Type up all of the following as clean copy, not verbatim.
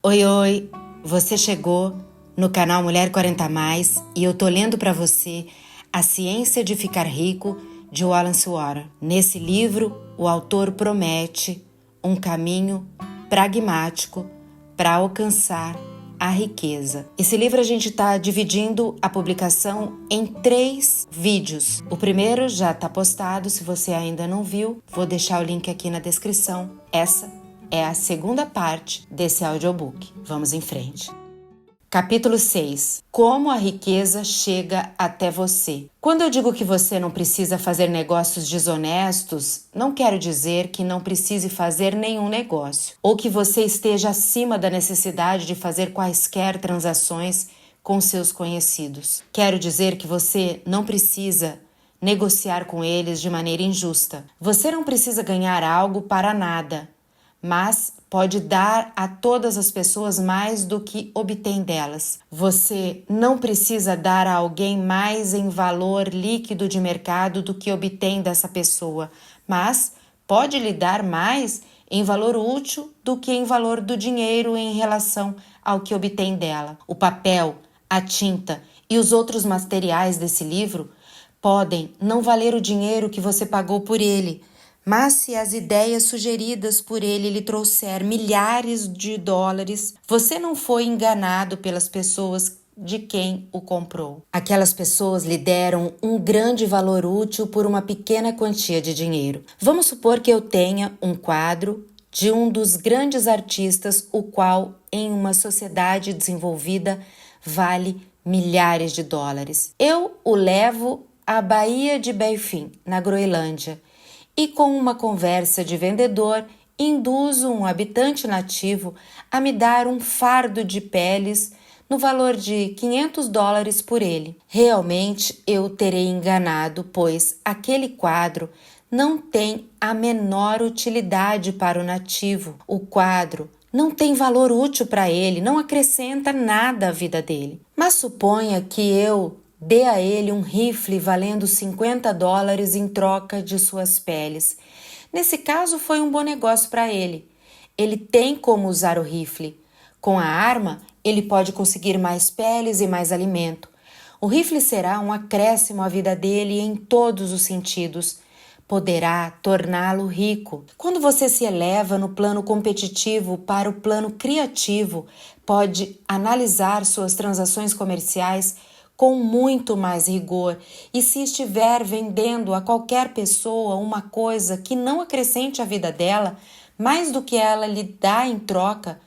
Oi, oi! Você chegou no canal Mulher 40 Mais e eu tô lendo para você A Ciência de Ficar Rico, de Wallace Wattles. Nesse livro, o autor promete um caminho pragmático para alcançar a riqueza. Esse livro a gente está dividindo a publicação em 3 vídeos. O primeiro já está postado, se você ainda não viu, vou deixar o link aqui na descrição. Essa é a segunda parte desse audiobook. Vamos em frente. Capítulo 6. Como a riqueza chega até você. Quando eu digo que você não precisa fazer negócios desonestos, não quero dizer que não precise fazer nenhum negócio, ou que você esteja acima da necessidade de fazer quaisquer transações com seus conhecidos. Quero dizer que você não precisa negociar com eles de maneira injusta. Você não precisa ganhar algo para nada, mas pode dar a todas as pessoas mais do que obtém delas. Você não precisa dar a alguém mais em valor líquido de mercado do que obtém dessa pessoa, mas pode lhe dar mais em valor útil do que em valor do dinheiro em relação ao que obtém dela. O papel, a tinta e os outros materiais desse livro podem não valer o dinheiro que você pagou por ele, mas se as ideias sugeridas por ele lhe trouxer milhares de dólares, você não foi enganado pelas pessoas de quem o comprou. Aquelas pessoas lhe deram um grande valor útil por uma pequena quantia de dinheiro. Vamos supor que eu tenha um quadro de um dos grandes artistas, o qual, em uma sociedade desenvolvida, vale milhares de dólares. Eu o levo à Baía de Baffin, na Groenlândia, e com uma conversa de vendedor, induzo um habitante nativo a me dar um fardo de peles no valor de 500 dólares por ele. Realmente eu terei enganado, pois aquele quadro não tem a menor utilidade para o nativo. O quadro não tem valor útil para ele, não acrescenta nada à vida dele. Mas suponha que eu dê a ele um rifle valendo 50 dólares em troca de suas peles. Nesse caso, foi um bom negócio para ele. Ele tem como usar o rifle. Com a arma, ele pode conseguir mais peles e mais alimento. O rifle será um acréscimo à vida dele em todos os sentidos. Poderá torná-lo rico. Quando você se eleva no plano competitivo para o plano criativo, pode analisar suas transações comerciais com muito mais rigor, e se estiver vendendo a qualquer pessoa uma coisa que não acrescente à vida dela, mais do que ela lhe dá em troca,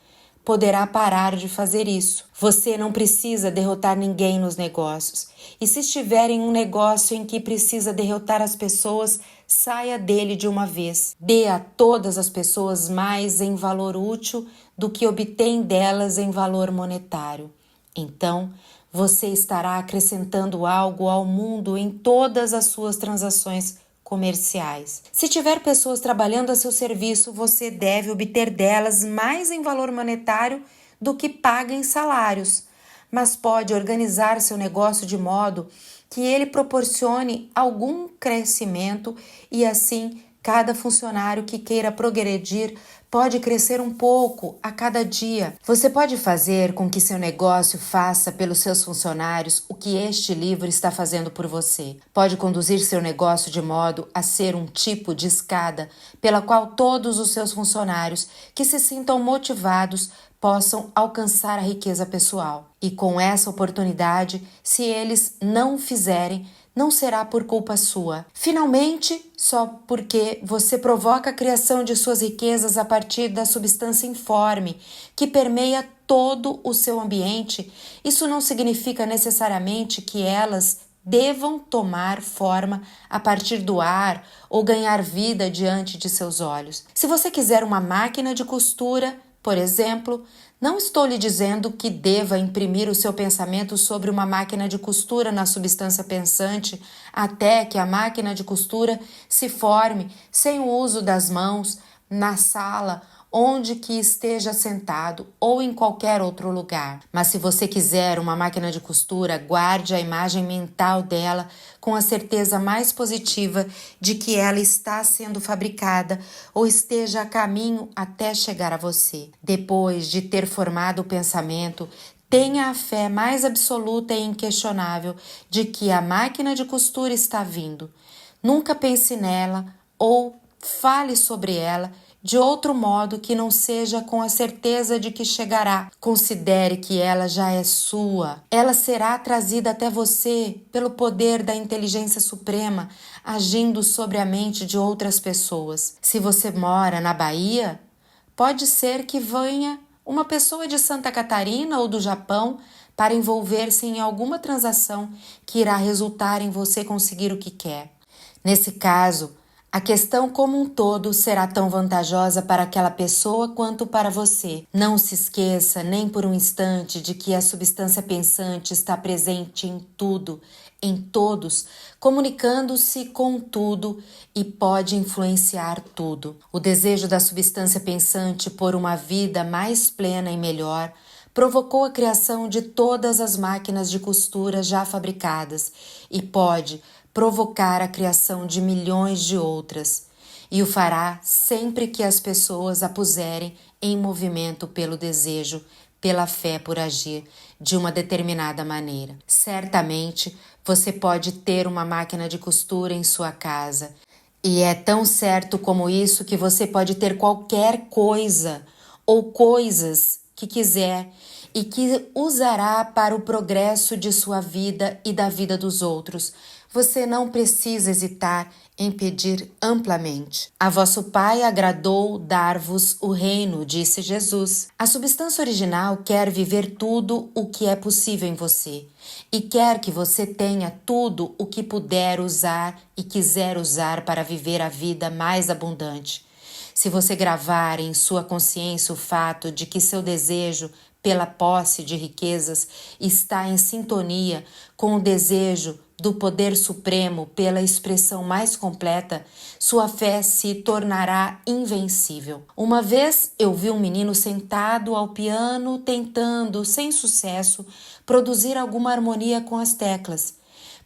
poderá parar de fazer isso. Você não precisa derrotar ninguém nos negócios. E se estiver em um negócio em que precisa derrotar as pessoas, saia dele de uma vez. Dê a todas as pessoas mais em valor útil do que obtém delas em valor monetário. Então, você estará acrescentando algo ao mundo em todas as suas transações comerciais. Se tiver pessoas trabalhando a seu serviço, você deve obter delas mais em valor monetário do que paga em salários, mas pode organizar seu negócio de modo que ele proporcione algum crescimento e assim cada funcionário que queira progredir pode crescer um pouco a cada dia. Você pode fazer com que seu negócio faça pelos seus funcionários o que este livro está fazendo por você. Pode conduzir seu negócio de modo a ser um tipo de escada pela qual todos os seus funcionários que se sintam motivados possam alcançar a riqueza pessoal. E com essa oportunidade, se eles não fizerem, não será por culpa sua. Finalmente, só porque você provoca a criação de suas riquezas a partir da substância informe que permeia todo o seu ambiente, isso não significa necessariamente que elas devam tomar forma a partir do ar ou ganhar vida diante de seus olhos. Se você quiser uma máquina de costura, por exemplo, não estou lhe dizendo que deva imprimir o seu pensamento sobre uma máquina de costura na substância pensante até que a máquina de costura se forme sem o uso das mãos, na sala onde que esteja sentado ou em qualquer outro lugar. Mas se você quiser uma máquina de costura, guarde a imagem mental dela com a certeza mais positiva de que ela está sendo fabricada ou esteja a caminho até chegar a você. Depois de ter formado o pensamento, tenha a fé mais absoluta e inquestionável de que a máquina de costura está vindo. Nunca pense nela ou fale sobre ela de outro modo que não seja com a certeza de que chegará. Considere que ela já é sua. Ela será trazida até você pelo poder da inteligência suprema, agindo sobre a mente de outras pessoas. Se você mora na Bahia, pode ser que venha uma pessoa de Santa Catarina ou do Japão para envolver-se em alguma transação que irá resultar em você conseguir o que quer. Nesse caso, a questão como um todo será tão vantajosa para aquela pessoa quanto para você. Não se esqueça nem por um instante de que a substância pensante está presente em tudo, em todos, comunicando-se com tudo e pode influenciar tudo. O desejo da substância pensante por uma vida mais plena e melhor provocou a criação de todas as máquinas de costura já fabricadas e pode provocar a criação de milhões de outras, e o fará sempre que as pessoas a puserem em movimento pelo desejo, pela fé por agir de uma determinada maneira. Certamente você pode ter uma máquina de costura em sua casa, e é tão certo como isso que você pode ter qualquer coisa ou coisas que quiser e que usará para o progresso de sua vida e da vida dos outros. Você não precisa hesitar em pedir amplamente. A vosso Pai agradou dar-vos o reino, disse Jesus. A substância original quer viver tudo o que é possível em você e quer que você tenha tudo o que puder usar e quiser usar para viver a vida mais abundante. Se você gravar em sua consciência o fato de que seu desejo pela posse de riquezas está em sintonia com o desejo do poder supremo pela expressão mais completa, sua fé se tornará invencível. Uma vez eu vi um menino sentado ao piano tentando, sem sucesso, produzir alguma harmonia com as teclas.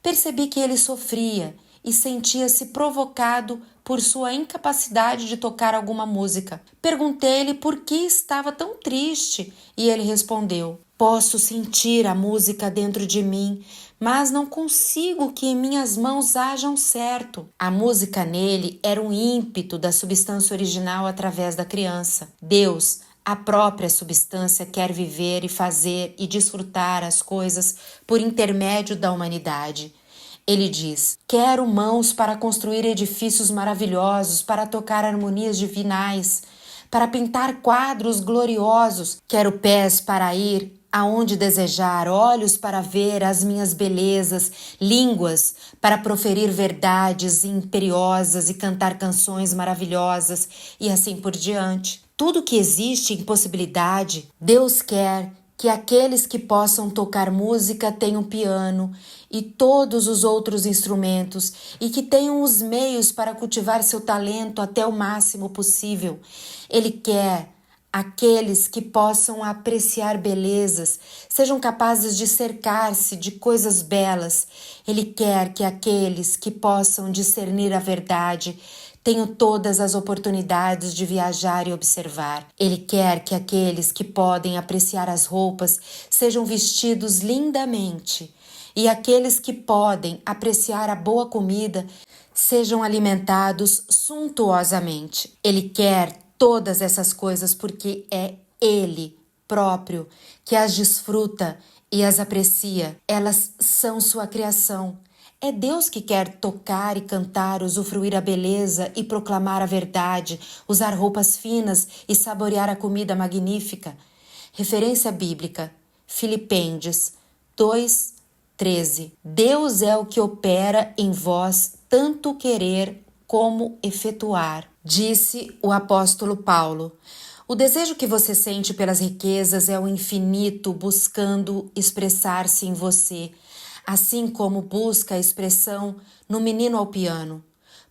Percebi que ele sofria e sentia-se provocado por sua incapacidade de tocar alguma música. Perguntei-lhe por que estava tão triste e ele respondeu: posso sentir a música dentro de mim, mas não consigo que minhas mãos hajam certo. A música nele era um ímpeto da substância original através da criança. Deus, a própria substância, quer viver e fazer e desfrutar as coisas por intermédio da humanidade. Ele diz: quero mãos para construir edifícios maravilhosos, para tocar harmonias divinais, para pintar quadros gloriosos. Quero pés para ir aonde desejar, olhos para ver as minhas belezas, línguas para proferir verdades imperiosas e cantar canções maravilhosas e assim por diante. Tudo que existe em possibilidade, Deus quer que aqueles que possam tocar música tenham piano e todos os outros instrumentos e que tenham os meios para cultivar seu talento até o máximo possível. Ele quer aqueles que possam apreciar belezas, sejam capazes de cercar-se de coisas belas. Ele quer que aqueles que possam discernir a verdade tenho todas as oportunidades de viajar e observar. Ele quer que aqueles que podem apreciar as roupas sejam vestidos lindamente e aqueles que podem apreciar a boa comida sejam alimentados suntuosamente. Ele quer todas essas coisas porque é Ele próprio que as desfruta e as aprecia. Elas são sua criação. É Deus que quer tocar e cantar, usufruir a beleza e proclamar a verdade, usar roupas finas e saborear a comida magnífica. Referência bíblica, Filipenses 2:13. Deus é o que opera em vós tanto querer como efetuar, disse o apóstolo Paulo. O desejo que você sente pelas riquezas é o infinito buscando expressar-se em você, assim como busca a expressão no menino ao piano.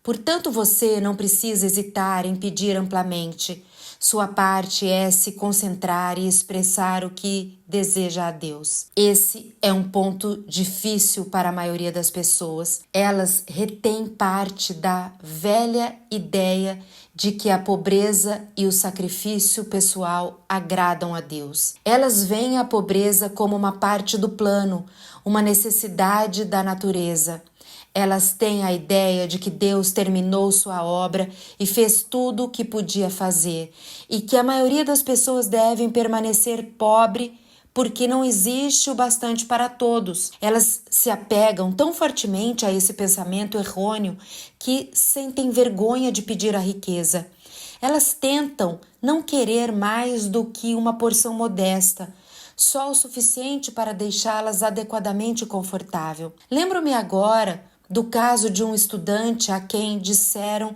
Portanto, você não precisa hesitar em pedir amplamente. Sua parte é se concentrar e expressar o que deseja a Deus. Esse é um ponto difícil para a maioria das pessoas. Elas retêm parte da velha ideia de que a pobreza e o sacrifício pessoal agradam a Deus. Elas veem a pobreza como uma parte do plano, uma necessidade da natureza. Elas têm a ideia de que Deus terminou sua obra e fez tudo o que podia fazer, e que a maioria das pessoas devem permanecer pobre porque não existe o bastante para todos. Elas se apegam tão fortemente a esse pensamento errôneo que sentem vergonha de pedir a riqueza. Elas tentam não querer mais do que uma porção modesta, só o suficiente para deixá-las adequadamente confortável. Lembro-me agora do caso de um estudante a quem disseram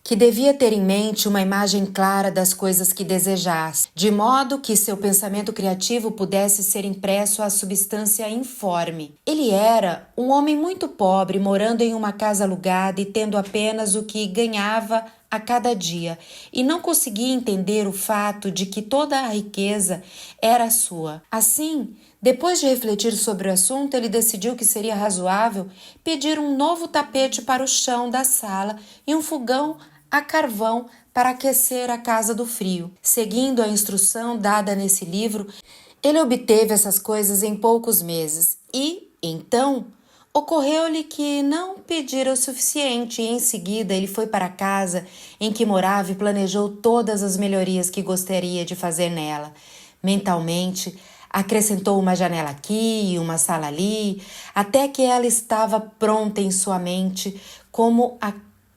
que devia ter em mente uma imagem clara das coisas que desejasse, de modo que seu pensamento criativo pudesse ser impresso à substância informe. Ele era um homem muito pobre, morando em uma casa alugada e tendo apenas o que ganhava a cada dia, e não conseguia entender o fato de que toda a riqueza era sua. Assim, depois de refletir sobre o assunto, ele decidiu que seria razoável pedir um novo tapete para o chão da sala e um fogão a carvão para aquecer a casa do frio. Seguindo a instrução dada nesse livro, ele obteve essas coisas em poucos meses e, então, ocorreu-lhe que não pedira o suficiente e em seguida ele foi para a casa em que morava e planejou todas as melhorias que gostaria de fazer nela. Mentalmente, acrescentou uma janela aqui e uma sala ali, até que ela estava pronta em sua mente como a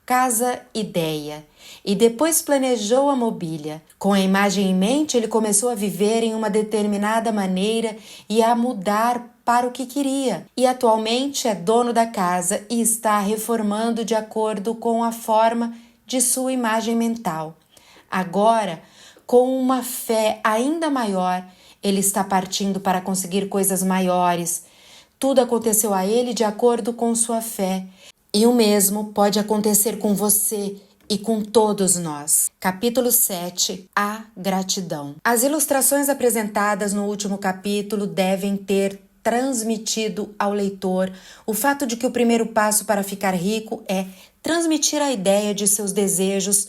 casa ideia, e depois planejou a mobília. Com a imagem em mente, ele começou a viver em uma determinada maneira e a mudar para o que queria. E atualmente é dono da casa e está reformando de acordo com a forma de sua imagem mental. Agora, com uma fé ainda maior, ele está partindo para conseguir coisas maiores. Tudo aconteceu a ele de acordo com sua fé. E o mesmo pode acontecer com você e com todos nós. Capítulo 7. A gratidão. As ilustrações apresentadas no último capítulo devem ter transmitido ao leitor o fato de que o primeiro passo para ficar rico é transmitir a ideia de seus desejos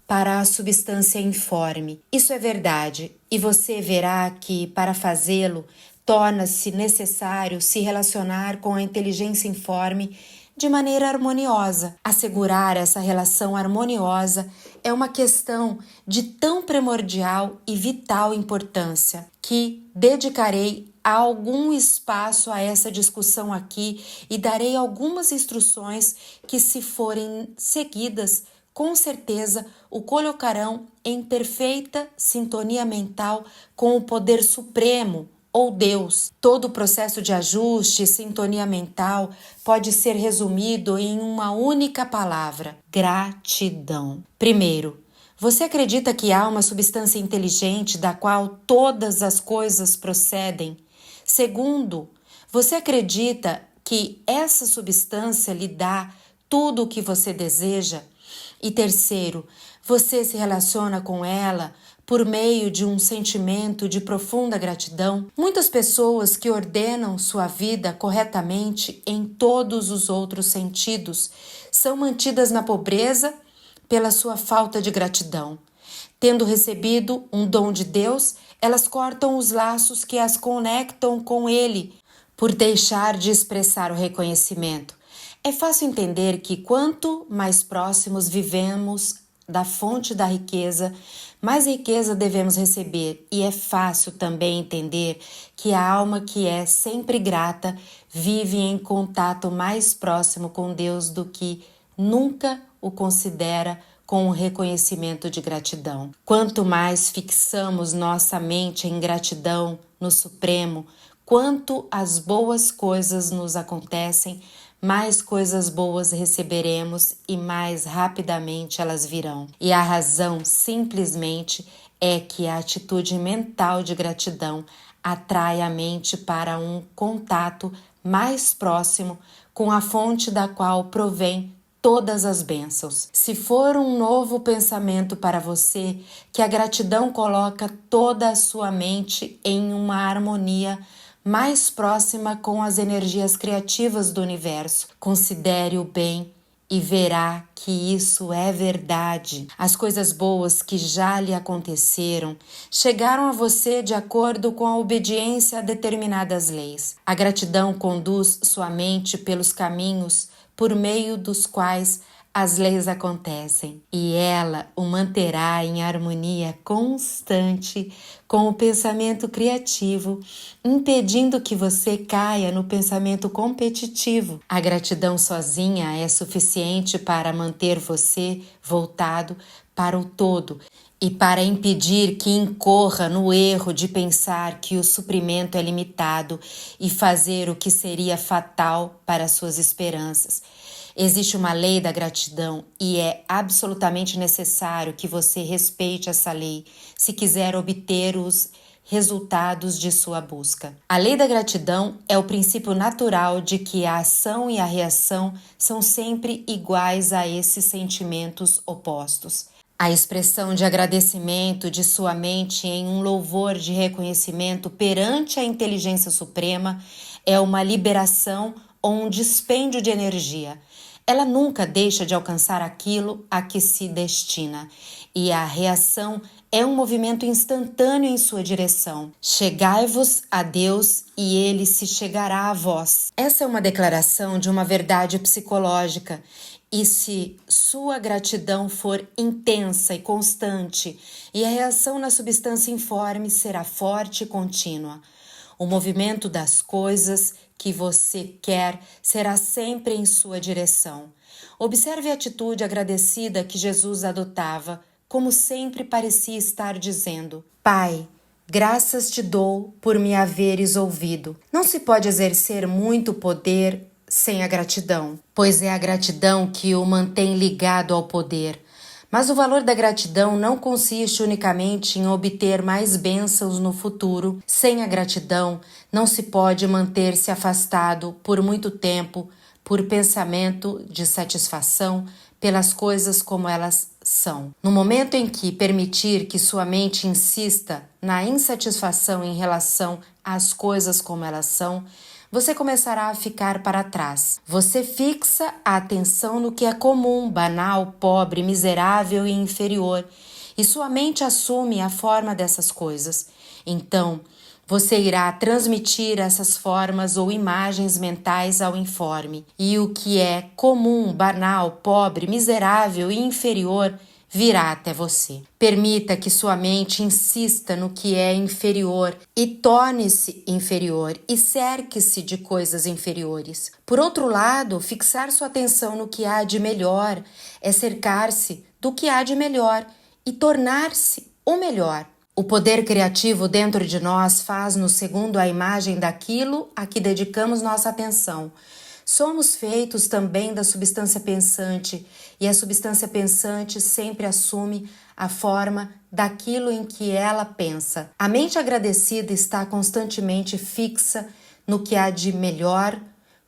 para a substância informe. Isso é verdade, e você verá que, para fazê-lo, torna-se necessário se relacionar com a inteligência informe de maneira harmoniosa. Assegurar essa relação harmoniosa é uma questão de tão primordial e vital importância que dedicarei algum espaço a essa discussão aqui e darei algumas instruções que, se forem seguidas, com certeza o colocarão em perfeita sintonia mental com o poder supremo ou Deus. Todo o processo de ajuste e sintonia mental pode ser resumido em uma única palavra: gratidão. Primeiro, você acredita que há uma substância inteligente da qual todas as coisas procedem? Segundo, você acredita que essa substância lhe dá tudo o que você deseja? E terceiro, você se relaciona com ela por meio de um sentimento de profunda gratidão? Muitas pessoas que ordenam sua vida corretamente em todos os outros sentidos são mantidas na pobreza pela sua falta de gratidão. Tendo recebido um dom de Deus, elas cortam os laços que as conectam com Ele por deixar de expressar o reconhecimento. É fácil entender que quanto mais próximos vivemos da fonte da riqueza, mais riqueza devemos receber. E é fácil também entender que a alma que é sempre grata vive em contato mais próximo com Deus do que nunca o considera com o reconhecimento de gratidão. Quanto mais fixamos nossa mente em gratidão no Supremo, quanto as boas coisas nos acontecem, mais coisas boas receberemos e mais rapidamente elas virão. E a razão simplesmente é que a atitude mental de gratidão atrai a mente para um contato mais próximo com a fonte da qual provém todas as bênçãos. Se for um novo pensamento para você, que a gratidão coloca toda a sua mente em uma harmonia mais próxima com as energias criativas do universo. Considere-o bem e verá que isso é verdade. As coisas boas que já lhe aconteceram chegaram a você de acordo com a obediência a determinadas leis. A gratidão conduz sua mente pelos caminhos por meio dos quais as leis acontecem, e ela o manterá em harmonia constante com o pensamento criativo, impedindo que você caia no pensamento competitivo. A gratidão sozinha é suficiente para manter você voltado para o todo e para impedir que incorra no erro de pensar que o suprimento é limitado e fazer o que seria fatal para suas esperanças. Existe uma lei da gratidão e é absolutamente necessário que você respeite essa lei se quiser obter os resultados de sua busca. A lei da gratidão é o princípio natural de que a ação e a reação são sempre iguais a esses sentimentos opostos. A expressão de agradecimento de sua mente em um louvor de reconhecimento perante a inteligência suprema é uma liberação ou um dispêndio de energia. Ela nunca deixa de alcançar aquilo a que se destina, e a reação é um movimento instantâneo em sua direção. Chegai-vos a Deus e Ele se chegará a vós. Essa é uma declaração de uma verdade psicológica, e se sua gratidão for intensa e constante, e a reação na substância informe será forte e contínua. O movimento das coisas que você quer será sempre em sua direção. Observe a atitude agradecida que Jesus adotava, como sempre parecia estar dizendo: Pai, graças te dou por me haveres ouvido. Não se pode exercer muito poder sem a gratidão, pois é a gratidão que o mantém ligado ao poder. Mas o valor da gratidão não consiste unicamente em obter mais bênçãos no futuro. Sem a gratidão, não se pode manter-se afastado por muito tempo por pensamento de satisfação pelas coisas como elas são. No momento em que permitir que sua mente insista na insatisfação em relação às coisas como elas são, você começará a ficar para trás. Você fixa a atenção no que é comum, banal, pobre, miserável e inferior, e sua mente assume a forma dessas coisas. Então, você irá transmitir essas formas ou imagens mentais ao informe, e o que é comum, banal, pobre, miserável e inferior virá até você. Permita que sua mente insista no que é inferior e torne-se inferior e cerque-se de coisas inferiores. Por outro lado, fixar sua atenção no que há de melhor é cercar-se do que há de melhor e tornar-se o melhor. O poder criativo dentro de nós faz-nos segundo a imagem daquilo a que dedicamos nossa atenção. Somos feitos também da substância pensante, e a substância pensante sempre assume a forma daquilo em que ela pensa. A mente agradecida está constantemente fixa no que há de melhor,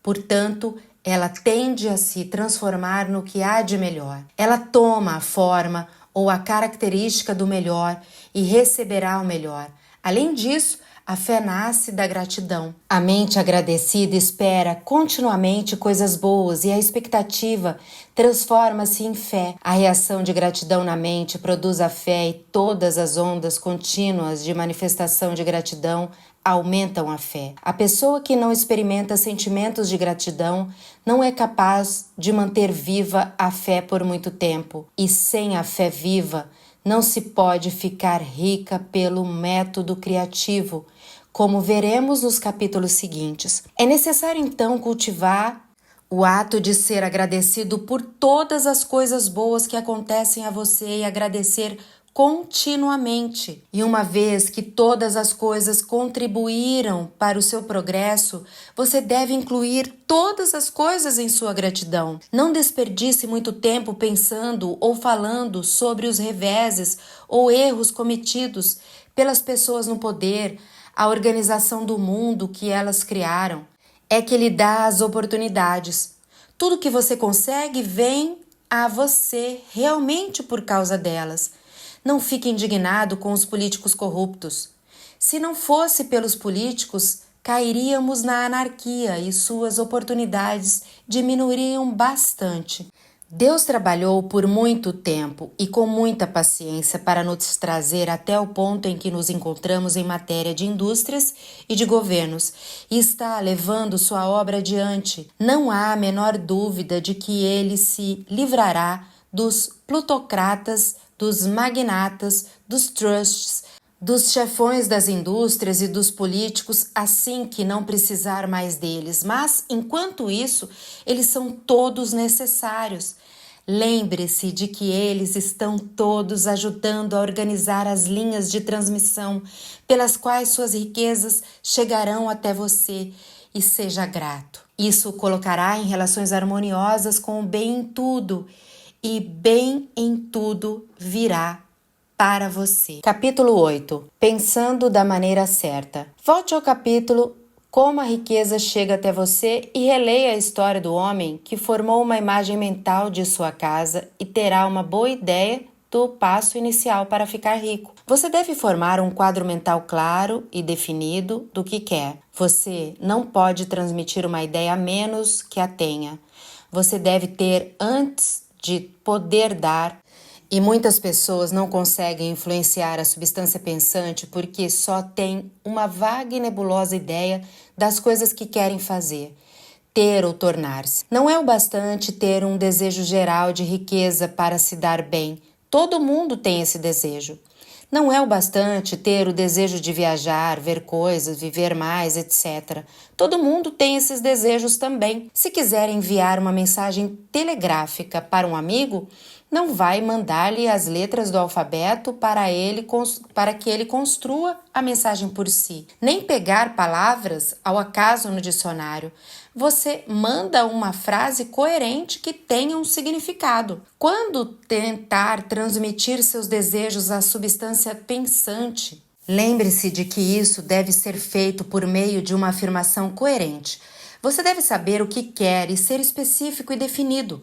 portanto, ela tende a se transformar no que há de melhor. Ela toma a forma ou a característica do melhor e receberá o melhor. Além disso, a fé nasce da gratidão. A mente agradecida espera continuamente coisas boas e a expectativa transforma-se em fé. A reação de gratidão na mente produz a fé e todas as ondas contínuas de manifestação de gratidão aumentam a fé. A pessoa que não experimenta sentimentos de gratidão não é capaz de manter viva a fé por muito tempo. E sem a fé viva, não se pode ficar rica pelo método criativo, como veremos nos capítulos seguintes. É necessário então cultivar o ato de ser agradecido por todas as coisas boas que acontecem a você e agradecer continuamente. E uma vez que todas as coisas contribuíram para o seu progresso, você deve incluir todas as coisas em sua gratidão. Não desperdice muito tempo pensando ou falando sobre os reveses ou erros cometidos pelas pessoas no poder, a organização do mundo que elas criaram. É que lhe dá as oportunidades. Tudo que você consegue vem a você realmente por causa delas. Não fique indignado com os políticos corruptos. Se não fosse pelos políticos, cairíamos na anarquia e suas oportunidades diminuiriam bastante. Deus trabalhou por muito tempo e com muita paciência para nos trazer até o ponto em que nos encontramos em matéria de indústrias e de governos, e está levando sua obra adiante. Não há a menor dúvida de que ele se livrará dos plutocratas, dos magnatas, dos trusts, dos chefões das indústrias e dos políticos assim que não precisar mais deles, mas, enquanto isso, eles são todos necessários. Lembre-se de que eles estão todos ajudando a organizar as linhas de transmissão pelas quais suas riquezas chegarão até você, e seja grato. Isso o colocará em relações harmoniosas com o bem em tudo, e bem em tudo virá para você. Capítulo 8. Pensando da maneira certa. Volte ao capítulo Como a riqueza chega até você e releia a história do homem que formou uma imagem mental de sua casa e terá uma boa ideia do passo inicial para ficar rico. Você deve formar um quadro mental claro e definido do que quer. Você não pode transmitir uma ideia a menos que a tenha. Você deve ter antes de poder dar. E muitas pessoas não conseguem influenciar a substância pensante porque só têm uma vaga e nebulosa ideia das coisas que querem fazer, ter ou tornar-se. Não é o bastante ter um desejo geral de riqueza para se dar bem. Todo mundo tem esse desejo. Não é o bastante ter o desejo de viajar, ver coisas, viver mais, etc. Todo mundo tem esses desejos também. Se quiser enviar uma mensagem telegráfica para um amigo, não vai mandar-lhe as letras do alfabeto para que ele construa a mensagem por si, nem pegar palavras ao acaso no dicionário. Você manda uma frase coerente que tenha um significado. Quando tentar transmitir seus desejos à substância pensante, lembre-se de que isso deve ser feito por meio de uma afirmação coerente. Você deve saber o que quer e ser específico e definido.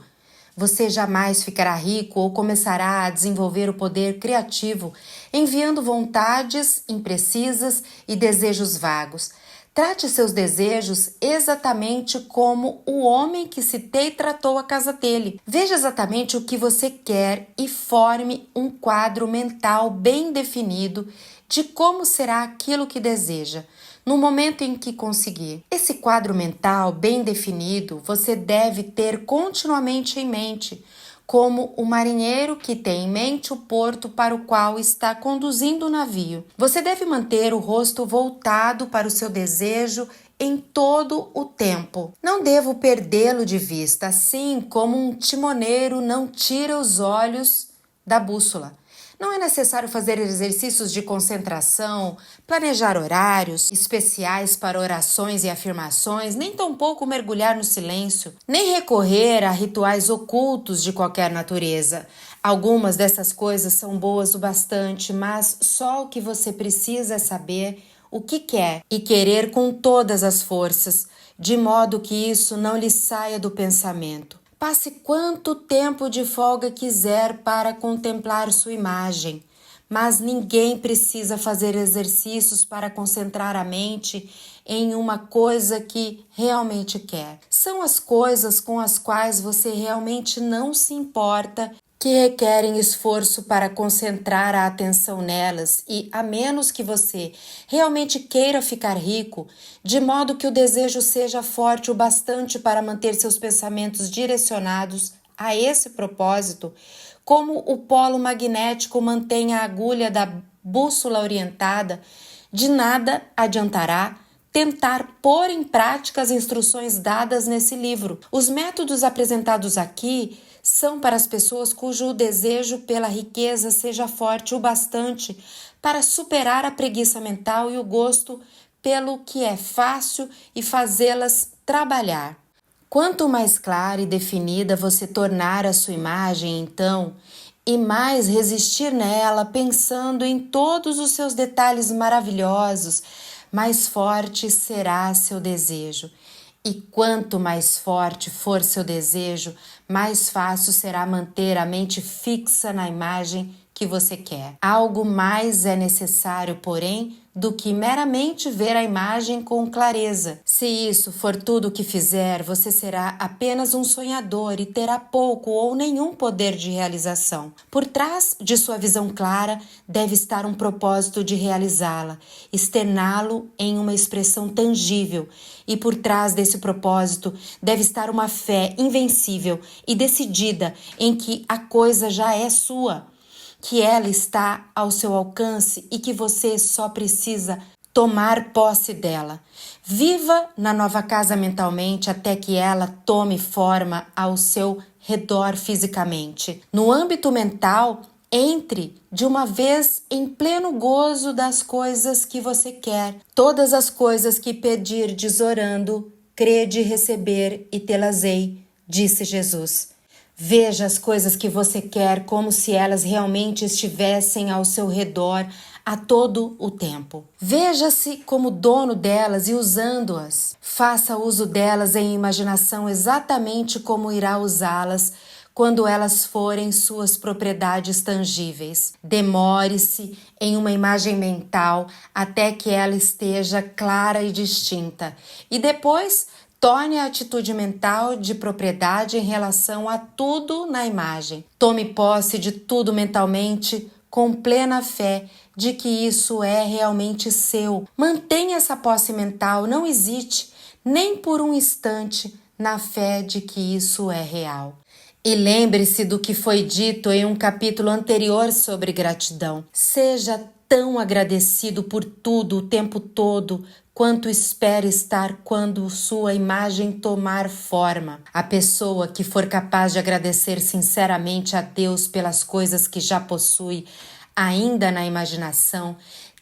Você jamais ficará rico ou começará a desenvolver o poder criativo enviando vontades imprecisas e desejos vagos. Trate seus desejos exatamente como o homem que citei tratou a casa dele. Veja exatamente o que você quer e forme um quadro mental bem definido de como será aquilo que deseja, no momento em que conseguir. Esse quadro mental bem definido você deve ter continuamente em mente, como o marinheiro que tem em mente o porto para o qual está conduzindo o navio. Você deve manter o rosto voltado para o seu desejo em todo o tempo. Não devo perdê-lo de vista, assim como um timoneiro não tira os olhos da bússola. Não é necessário fazer exercícios de concentração, planejar horários especiais para orações e afirmações, nem tampouco mergulhar no silêncio, nem recorrer a rituais ocultos de qualquer natureza. Algumas dessas coisas são boas o bastante, mas só o que você precisa é saber o que quer e querer com todas as forças, de modo que isso não lhe saia do pensamento. Passe quanto tempo de folga quiser para contemplar sua imagem, mas ninguém precisa fazer exercícios para concentrar a mente em uma coisa que realmente quer. São as coisas com as quais você realmente não se importa que requerem esforço para concentrar a atenção nelas e, a menos que você realmente queira ficar rico, de modo que o desejo seja forte o bastante para manter seus pensamentos direcionados a esse propósito, como o polo magnético mantém a agulha da bússola orientada, de nada adiantará tentar pôr em prática as instruções dadas nesse livro. Os métodos apresentados aqui são para as pessoas cujo desejo pela riqueza seja forte o bastante para superar a preguiça mental e o gosto pelo que é fácil e fazê-las trabalhar. Quanto mais clara e definida você tornar a sua imagem, então, e mais resistir nela, pensando em todos os seus detalhes maravilhosos, mais forte será seu desejo. E quanto mais forte for seu desejo, mais fácil será manter a mente fixa na imagem que você quer. Algo mais é necessário, porém, do que meramente ver a imagem com clareza. Se isso for tudo o que fizer, você será apenas um sonhador e terá pouco ou nenhum poder de realização. Por trás de sua visão clara deve estar um propósito de realizá-la, externá-lo em uma expressão tangível, e por trás desse propósito deve estar uma fé invencível e decidida em que a coisa já é sua, que ela está ao seu alcance e que você só precisa tomar posse dela. Viva na nova casa mentalmente até que ela tome forma ao seu redor fisicamente. No âmbito mental, entre de uma vez em pleno gozo das coisas que você quer. Todas as coisas que pedirdes orando, crede receber e tê-las-ei, disse Jesus. Veja as coisas que você quer como se elas realmente estivessem ao seu redor a todo o tempo. Veja-se como dono delas e usando-as. Faça uso delas em imaginação exatamente como irá usá-las quando elas forem suas propriedades tangíveis. Demore-se em uma imagem mental até que ela esteja clara e distinta. E depois torne a atitude mental de propriedade em relação a tudo na imagem. Tome posse de tudo mentalmente com plena fé de que isso é realmente seu. Mantenha essa posse mental, não hesite nem por um instante na fé de que isso é real. E lembre-se do que foi dito em um capítulo anterior sobre gratidão. Seja tão agradecido por tudo o tempo todo quanto espera estar quando sua imagem tomar forma. A pessoa que for capaz de agradecer sinceramente a Deus pelas coisas que já possui, ainda na imaginação,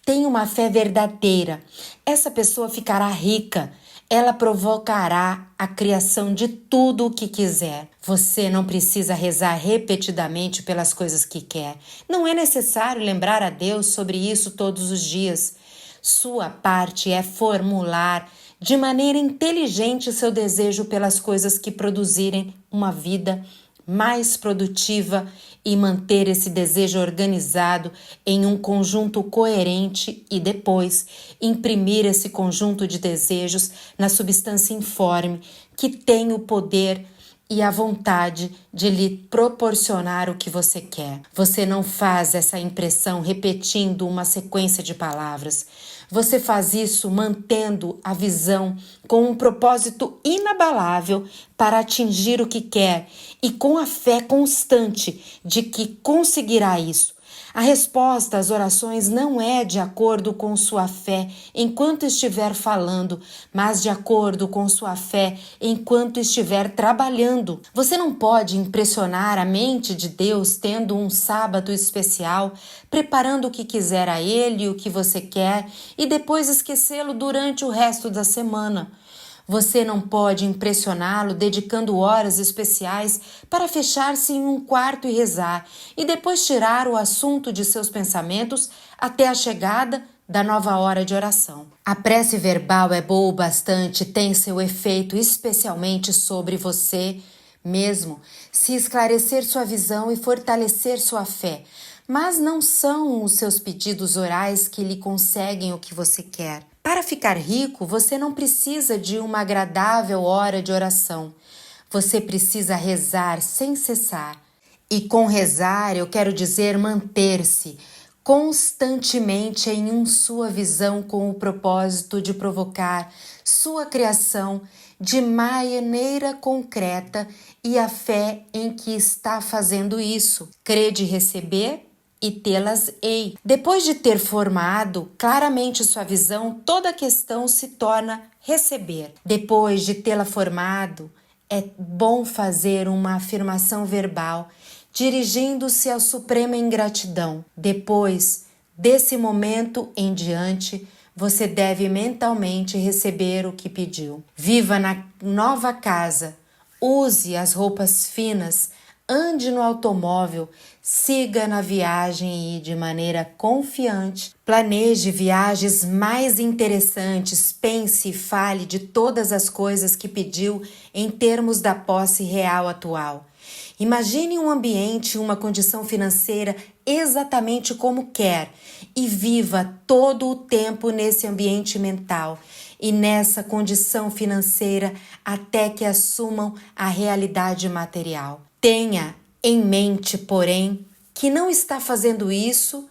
tem uma fé verdadeira. Essa pessoa ficará rica. Ela provocará a criação de tudo o que quiser. Você não precisa rezar repetidamente pelas coisas que quer. Não é necessário lembrar a Deus sobre isso todos os dias. Sua parte é formular de maneira inteligente seu desejo pelas coisas que produzirem uma vida mais produtiva e manter esse desejo organizado em um conjunto coerente e depois imprimir esse conjunto de desejos na substância informe que tem o poder e a vontade de lhe proporcionar o que você quer. Você não faz essa impressão repetindo uma sequência de palavras. Você faz isso mantendo a visão com um propósito inabalável para atingir o que quer e com a fé constante de que conseguirá isso. A resposta às orações não é de acordo com sua fé enquanto estiver falando, mas de acordo com sua fé enquanto estiver trabalhando. Você não pode impressionar a mente de Deus tendo um sábado especial, preparando o que quiser a Ele e o que você quer e depois esquecê-lo durante o resto da semana. Você não pode impressioná-lo dedicando horas especiais para fechar-se em um quarto e rezar, e depois tirar o assunto de seus pensamentos até a chegada da nova hora de oração. A prece verbal é boa o bastante, tem seu efeito especialmente sobre você mesmo, se esclarecer sua visão e fortalecer sua fé. Mas não são os seus pedidos orais que lhe conseguem o que você quer. Para ficar rico, você não precisa de uma agradável hora de oração. Você precisa rezar sem cessar. E com rezar, eu quero dizer manter-se constantemente em sua visão com o propósito de provocar sua criação de maneira concreta e a fé em que está fazendo isso. Crede receber e tê-las-ei. Depois de ter formado claramente sua visão, toda a questão se torna receber. Depois de tê-la formado, é bom fazer uma afirmação verbal, dirigindo-se à suprema ingratidão. Depois desse momento em diante, você deve mentalmente receber o que pediu. Viva na nova casa, use as roupas finas, ande no automóvel, siga na viagem e, de maneira confiante, planeje viagens mais interessantes, pense e fale de todas as coisas que pediu em termos da posse real atual. Imagine um ambiente, uma condição financeira exatamente como quer e viva todo o tempo nesse ambiente mental e nessa condição financeira até que assumam a realidade material. Tenha em mente, porém, que não está fazendo isso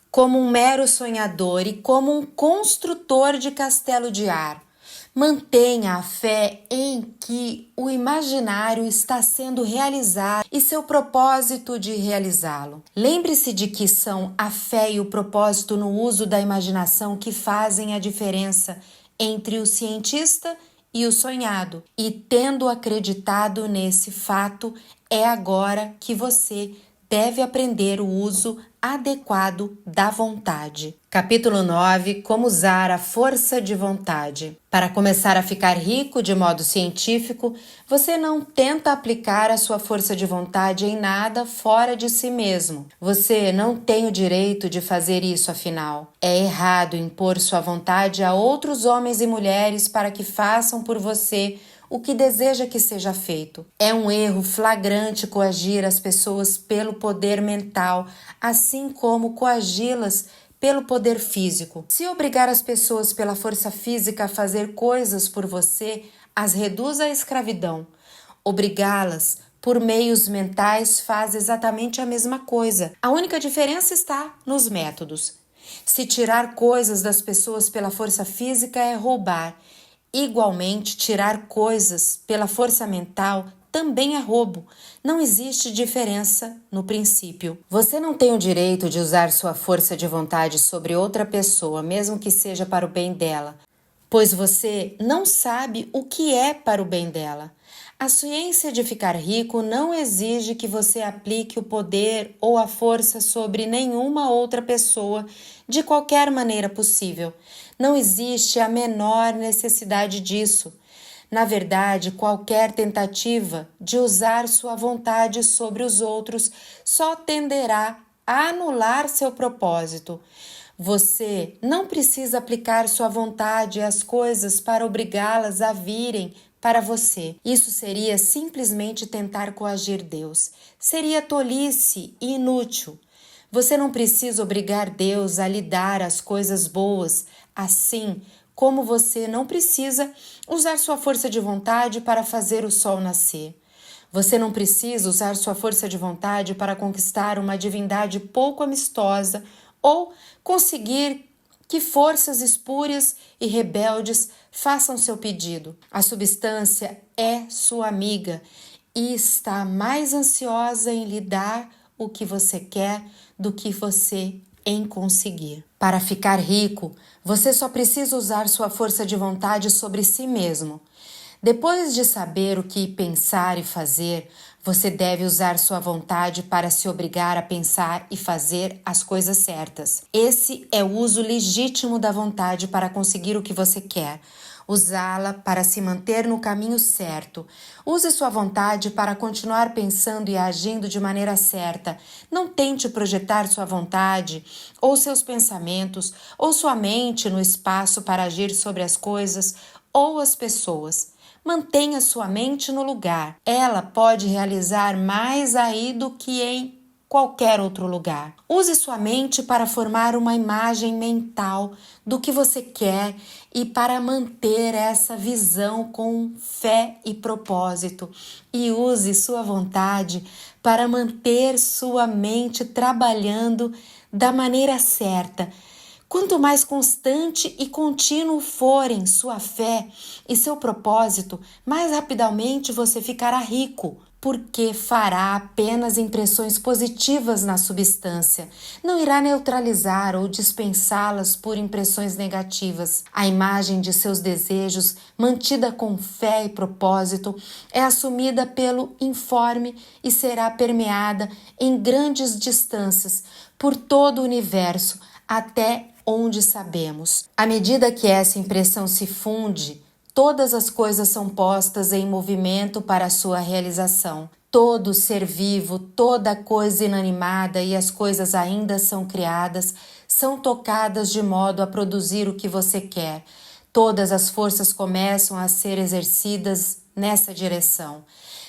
como um mero sonhador e como um construtor de castelo de ar. Mantenha a fé em que o imaginário está sendo realizado e seu propósito de realizá-lo. Lembre-se de que são a fé e o propósito no uso da imaginação que fazem a diferença entre o cientista e o sonhado. E tendo acreditado nesse fato, é agora que você deve aprender o uso adequado da vontade. Capítulo 9. Como usar a força de vontade. Para começar a ficar rico de modo científico, você não tenta aplicar a sua força de vontade em nada fora de si mesmo. Você não tem o direito de fazer isso, afinal. É errado impor sua vontade a outros homens e mulheres para que façam por você o que deseja que seja feito. É um erro flagrante coagir as pessoas pelo poder mental, assim como coagi-las pelo poder físico. Se obrigar as pessoas pela força física a fazer coisas por você, as reduz à escravidão. Obrigá-las por meios mentais faz exatamente a mesma coisa. A única diferença está nos métodos. Se tirar coisas das pessoas pela força física é roubar. Igualmente, tirar coisas pela força mental também é roubo. Não existe diferença no princípio. Você não tem o direito de usar sua força de vontade sobre outra pessoa, mesmo que seja para o bem dela, pois você não sabe o que é para o bem dela. A ciência de ficar rico não exige que você aplique o poder ou a força sobre nenhuma outra pessoa de qualquer maneira possível. Não existe a menor necessidade disso. Na verdade, qualquer tentativa de usar sua vontade sobre os outros só tenderá a anular seu propósito. Você não precisa aplicar sua vontade às coisas para obrigá-las a virem para você. Isso seria simplesmente tentar coagir Deus. Seria tolice e inútil. Você não precisa obrigar Deus a lhe dar as coisas boas, assim como você não precisa usar sua força de vontade para fazer o sol nascer. Você não precisa usar sua força de vontade para conquistar uma divindade pouco amistosa ou conseguir que forças espúrias e rebeldes façam seu pedido. A substância é sua amiga e está mais ansiosa em lhe dar o que você quer do que você em conseguir. Para ficar rico, você só precisa usar sua força de vontade sobre si mesmo. Depois de saber o que pensar e fazer, você deve usar sua vontade para se obrigar a pensar e fazer as coisas certas. Esse é o uso legítimo da vontade para conseguir o que você quer. Usá-la para se manter no caminho certo. Use sua vontade para continuar pensando e agindo de maneira certa. Não tente projetar sua vontade, ou seus pensamentos, ou sua mente no espaço para agir sobre as coisas ou as pessoas. Mantenha sua mente no lugar. Ela pode realizar mais aí do que em qualquer outro lugar. Use sua mente para formar uma imagem mental do que você quer e para manter essa visão com fé e propósito. E use sua vontade para manter sua mente trabalhando da maneira certa. Quanto mais constante e contínuo forem sua fé e seu propósito, mais rapidamente você ficará rico, porque fará apenas impressões positivas na substância. Não irá neutralizar ou dispensá-las por impressões negativas. A imagem de seus desejos, mantida com fé e propósito, é assumida pelo informe e será permeada em grandes distâncias por todo o universo, até onde sabemos. À medida que essa impressão se funde, Todas as coisas são postas em movimento para a sua realização. Todo ser vivo, toda coisa inanimada e as coisas ainda são criadas, são tocadas de modo a produzir o que você quer. Todas as forças começam a ser exercidas nessa direção.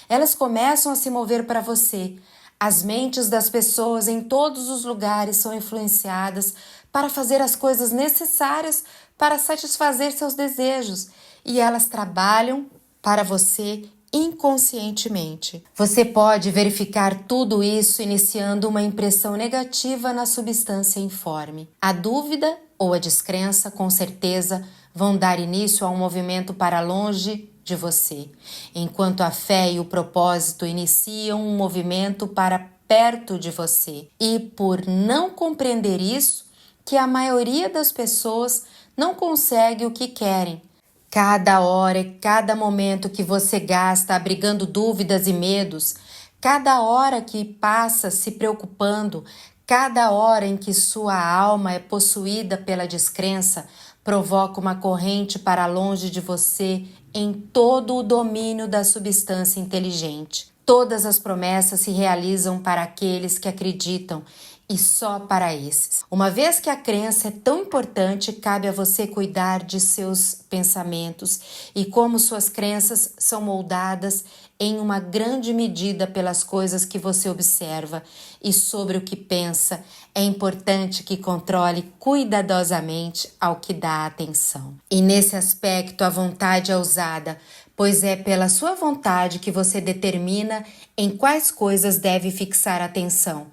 Elas começam a se mover para você. As mentes das pessoas em todos os lugares são influenciadas para fazer as coisas necessárias para satisfazer seus desejos, e elas trabalham para você inconscientemente. Você pode verificar tudo isso iniciando uma impressão negativa na substância informe. A dúvida ou a descrença, com certeza, vão dar início a um movimento para longe de você, enquanto a fé e o propósito iniciam um movimento para perto de você. E por não compreender isso, que a maioria das pessoas não consegue o que querem. Cada hora e cada momento que você gasta abrigando dúvidas e medos, cada hora que passa se preocupando, cada hora em que sua alma é possuída pela descrença, provoca uma corrente para longe de você em todo o domínio da substância inteligente. Todas as promessas se realizam para aqueles que acreditam e só para esses. Uma vez que a crença é tão importante, cabe a você cuidar de seus pensamentos e como suas crenças são moldadas em uma grande medida pelas coisas que você observa e sobre o que pensa. É importante que controle cuidadosamente ao que dá atenção. E nesse aspecto a vontade é usada, pois é pela sua vontade que você determina em quais coisas deve fixar atenção.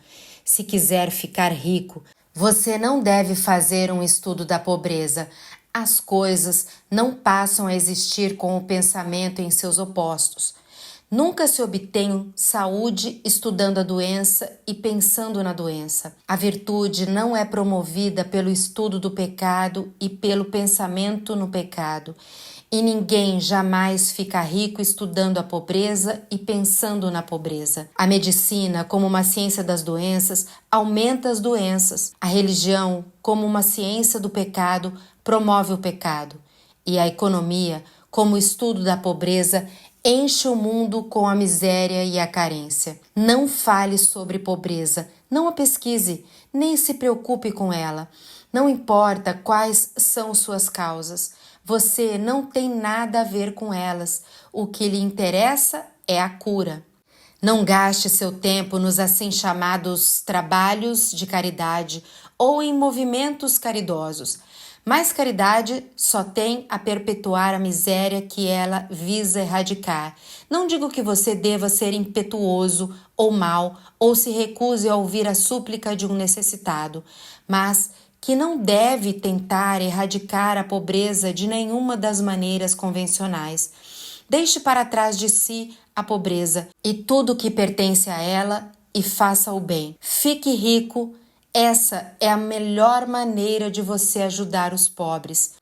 Se quiser ficar rico, você não deve fazer um estudo da pobreza. As coisas não passam a existir com o pensamento em seus opostos. Nunca se obtém saúde estudando a doença e pensando na doença. A virtude não é promovida pelo estudo do pecado e pelo pensamento no pecado. E ninguém jamais fica rico estudando a pobreza e pensando na pobreza. A medicina, como uma ciência das doenças, aumenta as doenças. A religião, como uma ciência do pecado, promove o pecado. E a economia, como o estudo da pobreza, enche o mundo com a miséria e a carência. Não fale sobre pobreza, não a pesquise, nem se preocupe com ela. Não importa quais são suas causas. Você não tem nada a ver com elas. O que lhe interessa é a cura. Não gaste seu tempo nos assim chamados trabalhos de caridade ou em movimentos caridosos. Mas caridade só tem a perpetuar a miséria que ela visa erradicar. Não digo que você deva ser impetuoso ou mau ou se recuse a ouvir a súplica de um necessitado, mas que não deve tentar erradicar a pobreza de nenhuma das maneiras convencionais. Deixe para trás de si a pobreza e tudo que pertence a ela e faça o bem. Fique rico, essa é a melhor maneira de você ajudar os pobres.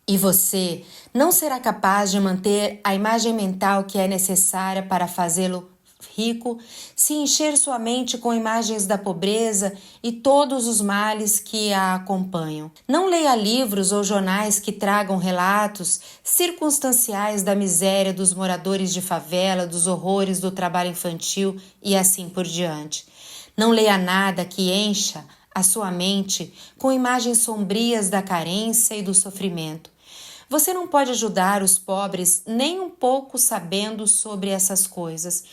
E você não será capaz de manter a imagem mental que é necessária para fazê-lo rico se encher sua mente com imagens da pobreza e todos os males que a acompanham. Não leia livros ou jornais que tragam relatos circunstanciais da miséria dos moradores de favela, dos horrores do trabalho infantil e assim por diante. Não leia nada que encha a sua mente com imagens sombrias da carência e do sofrimento. Você não pode ajudar os pobres nem um pouco sabendo sobre essas coisas,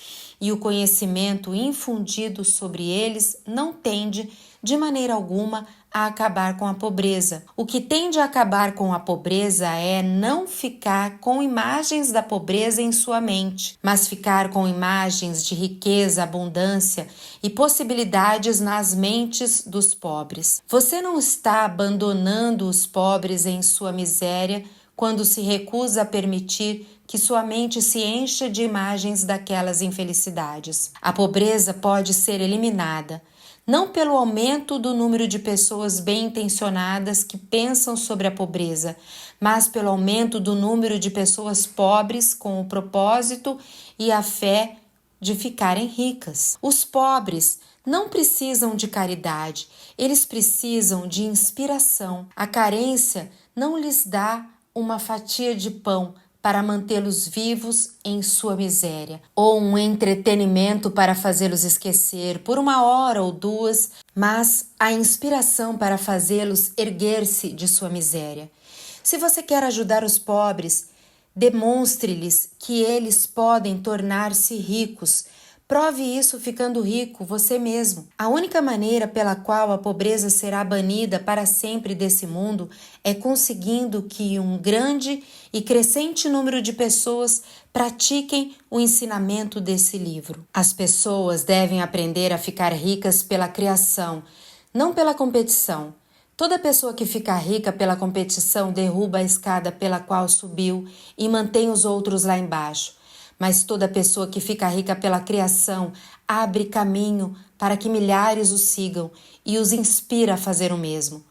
e o conhecimento infundido sobre eles não tende, de maneira alguma, a acabar com a pobreza. O que tende a acabar com a pobreza é não ficar com imagens da pobreza em sua mente, mas ficar com imagens de riqueza, abundância e possibilidades nas mentes dos pobres. Você não está abandonando os pobres em sua miséria quando se recusa a permitir que sua mente se encha de imagens daquelas infelicidades. A pobreza pode ser eliminada, não pelo aumento do número de pessoas bem-intencionadas que pensam sobre a pobreza, mas pelo aumento do número de pessoas pobres com o propósito e a fé de ficarem ricas. Os pobres não precisam de caridade, eles precisam de inspiração. A carência não lhes dá uma fatia de pão para mantê-los vivos em sua miséria, ou um entretenimento para fazê-los esquecer por 1 hora ou 2, mas a inspiração para fazê-los erguer-se de sua miséria. Se você quer ajudar os pobres, demonstre-lhes que eles podem tornar-se ricos. Prove isso ficando rico você mesmo. A única maneira pela qual a pobreza será banida para sempre desse mundo é conseguindo que um grande e crescente número de pessoas pratiquem o ensinamento desse livro. As pessoas devem aprender a ficar ricas pela criação, não pela competição. Toda pessoa que fica rica pela competição derruba a escada pela qual subiu e mantém os outros lá embaixo. Mas toda pessoa que fica rica pela criação abre caminho para que milhares o sigam e os inspira a fazer o mesmo.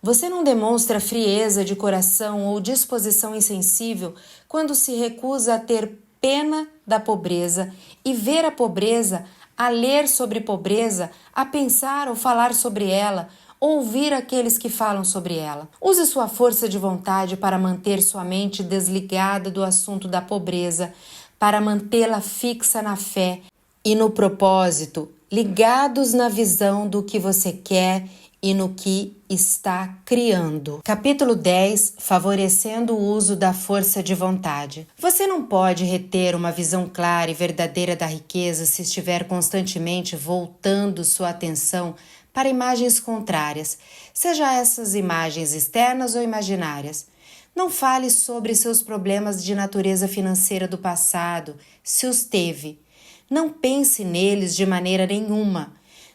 Você não demonstra frieza de coração ou disposição insensível quando se recusa a ter pena da pobreza e ver a pobreza, a ler sobre pobreza, a pensar ou falar sobre ela, ouvir aqueles que falam sobre ela. Use sua força de vontade para manter sua mente desligada do assunto da pobreza, para mantê-la fixa na fé e no propósito, ligados na visão do que você quer e no que está criando. Capítulo 10. Favorecendo o uso da força de vontade. Você não pode reter uma visão clara e verdadeira da riqueza se estiver constantemente voltando sua atenção para imagens contrárias, seja essas imagens externas ou imaginárias. Não fale sobre seus problemas de natureza financeira do passado, se os teve. Não pense neles de maneira nenhuma.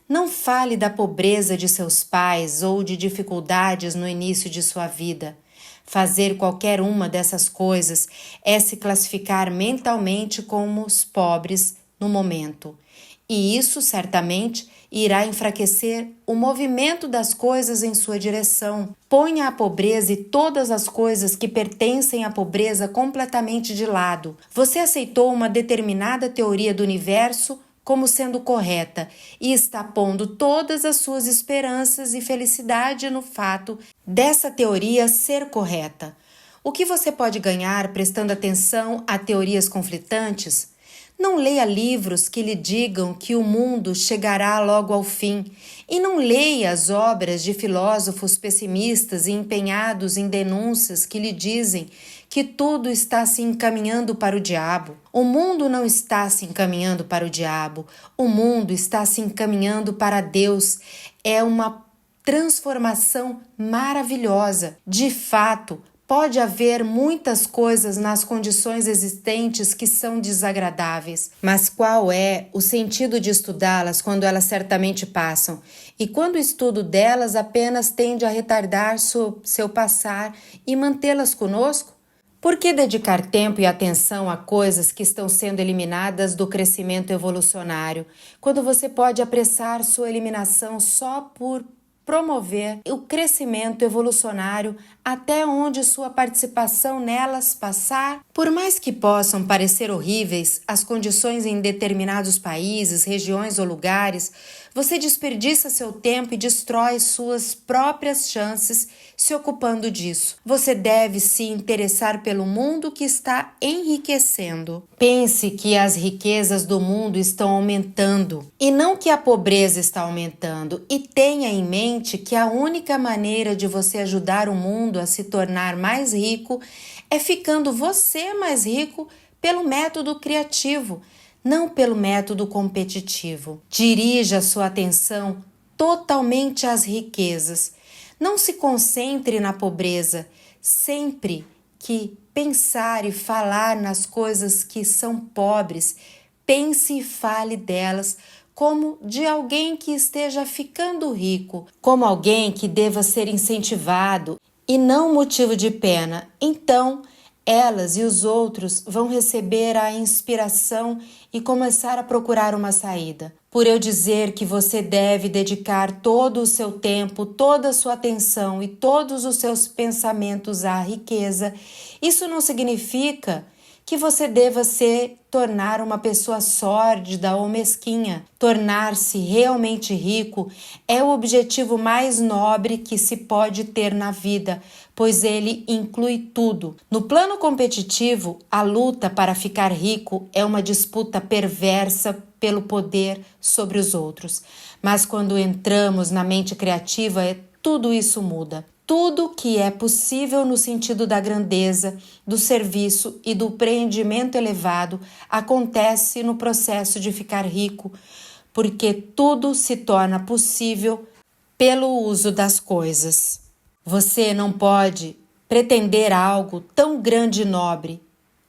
Não fale da pobreza de seus pais ou de dificuldades no início de sua vida. Fazer qualquer uma dessas coisas é se classificar mentalmente como os pobres no momento. E isso certamente irá enfraquecer o movimento das coisas em sua direção. Ponha a pobreza e todas as coisas que pertencem à pobreza completamente de lado. Você aceitou uma determinada teoria do universo como sendo correta e está pondo todas as suas esperanças e felicidade no fato dessa teoria ser correta. O que você pode ganhar prestando atenção a teorias conflitantes? Não leia livros que lhe digam que o mundo chegará logo ao fim, e não leia as obras de filósofos pessimistas e empenhados em denúncias que lhe dizem que tudo está se encaminhando para o diabo. O mundo não está se encaminhando para o diabo, o mundo está se encaminhando para Deus. É uma transformação maravilhosa. De fato, pode haver muitas coisas nas condições existentes que são desagradáveis, mas qual é o sentido de estudá-las quando elas certamente passam? E quando o estudo delas apenas tende a retardar seu passar e mantê-las conosco? Por que dedicar tempo e atenção a coisas que estão sendo eliminadas do crescimento evolucionário, quando você pode apressar sua eliminação só por promover o crescimento evolucionário até onde sua participação nelas passar? Por mais que possam parecer horríveis as condições em determinados países, regiões ou lugares, você desperdiça seu tempo e destrói suas próprias chances se ocupando disso. Você deve se interessar pelo mundo que está enriquecendo. Pense que as riquezas do mundo estão aumentando e não que a pobreza está aumentando, e tenha em mente que a única maneira de você ajudar o mundo a se tornar mais rico é ficando você mais rico pelo método criativo, não pelo método competitivo. Dirija sua atenção totalmente às riquezas. Não se concentre na pobreza. Sempre que pensar e falar nas coisas que são pobres, pense e fale delas como de alguém que esteja ficando rico, como alguém que deva ser incentivado e não motivo de pena. Então, elas e os outros vão receber a inspiração e começar a procurar uma saída. Por eu dizer que você deve dedicar todo o seu tempo, toda a sua atenção e todos os seus pensamentos à riqueza, isso não significa que você deva se tornar uma pessoa sórdida ou mesquinha. Tornar-se realmente rico é o objetivo mais nobre que se pode ter na vida, pois ele inclui tudo. No plano competitivo, a luta para ficar rico é uma disputa perversa pelo poder sobre os outros. Mas quando entramos na mente criativa, tudo isso muda. Tudo que é possível no sentido da grandeza, do serviço e do empreendimento elevado acontece no processo de ficar rico, porque tudo se torna possível pelo uso das coisas. Você não pode pretender algo tão grande e nobre,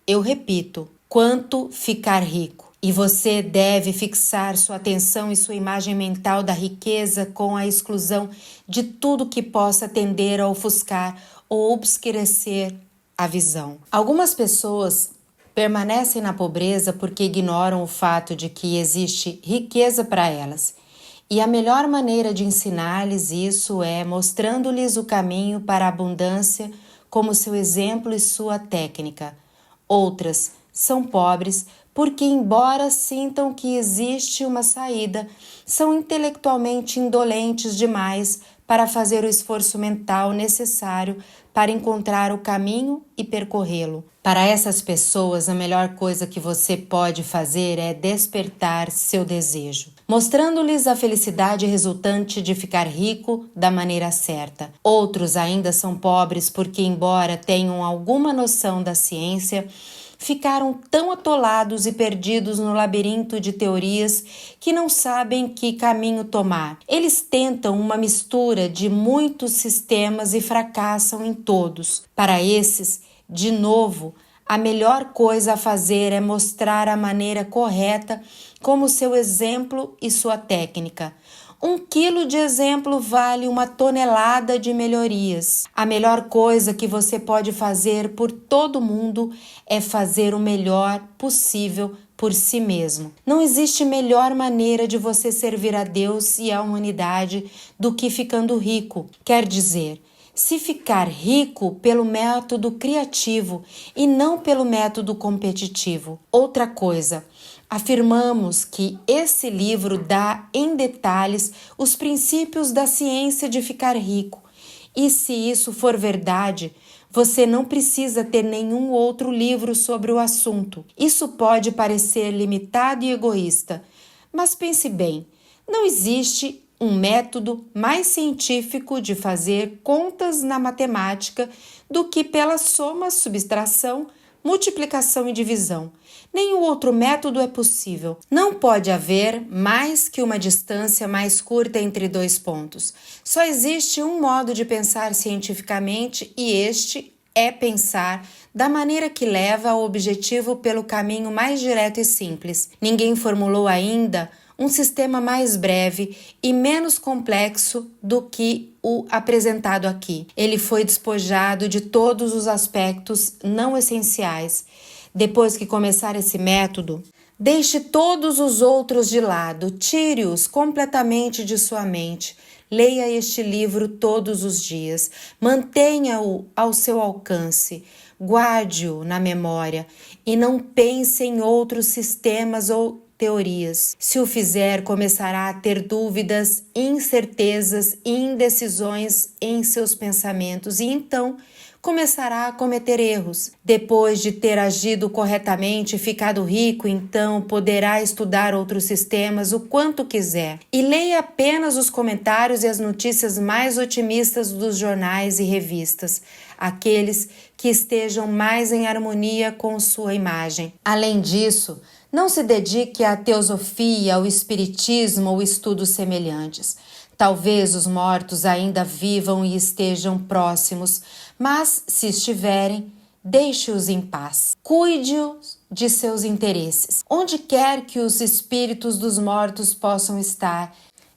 eu repito, quanto ficar rico. E você deve fixar sua atenção e sua imagem mental da riqueza com a exclusão de tudo que possa tender a ofuscar ou obscurecer a visão. Algumas pessoas permanecem na pobreza porque ignoram o fato de que existe riqueza para elas. E a melhor maneira de ensinar-lhes isso é mostrando-lhes o caminho para a abundância como seu exemplo e sua técnica. Outras são pobres porque, embora sintam que existe uma saída, são intelectualmente indolentes demais para fazer o esforço mental necessário para encontrar o caminho e percorrê-lo. Para essas pessoas, a melhor coisa que você pode fazer é despertar seu desejo, mostrando-lhes a felicidade resultante de ficar rico da maneira certa. Outros ainda são pobres porque, embora tenham alguma noção da ciência, ficaram tão atolados e perdidos no labirinto de teorias que não sabem que caminho tomar. Eles tentam uma mistura de muitos sistemas e fracassam em todos. Para esses, de novo, a melhor coisa a fazer é mostrar a maneira correta como seu exemplo e sua técnica. 1 quilo de exemplo vale 1 tonelada de melhorias. A melhor coisa que você pode fazer por todo mundo é fazer o melhor possível por si mesmo. Não existe melhor maneira de você servir a Deus e à humanidade do que ficando rico. Quer dizer, se ficar rico pelo método criativo e não pelo método competitivo. Outra coisa, afirmamos que esse livro dá em detalhes os princípios da ciência de ficar rico. E se isso for verdade, você não precisa ter nenhum outro livro sobre o assunto. Isso pode parecer limitado e egoísta, mas pense bem, não existe um método mais científico de fazer contas na matemática do que pela soma, subtração, multiplicação e divisão. Nenhum outro método é possível. Não pode haver mais que uma distância mais curta entre 2 pontos. Só existe um modo de pensar cientificamente e este é pensar da maneira que leva ao objetivo pelo caminho mais direto e simples. Ninguém formulou ainda um sistema mais breve e menos complexo do que o apresentado aqui. Ele foi despojado de todos os aspectos não essenciais. Depois que começar esse método, deixe todos os outros de lado, tire-os completamente de sua mente. Leia este livro todos os dias, mantenha-o ao seu alcance, guarde-o na memória e não pense em outros sistemas ou teorias. Se o fizer, começará a ter dúvidas, incertezas e indecisões em seus pensamentos e então começará a cometer erros. Depois de ter agido corretamente e ficado rico, então poderá estudar outros sistemas o quanto quiser. E leia apenas os comentários e as notícias mais otimistas dos jornais e revistas, aqueles que estejam mais em harmonia com sua imagem. Além disso, não se dedique à teosofia, ao espiritismo ou estudos semelhantes. Talvez os mortos ainda vivam e estejam próximos, mas, se estiverem, deixe-os em paz. Cuide-os de seus interesses. Onde quer que os espíritos dos mortos possam estar,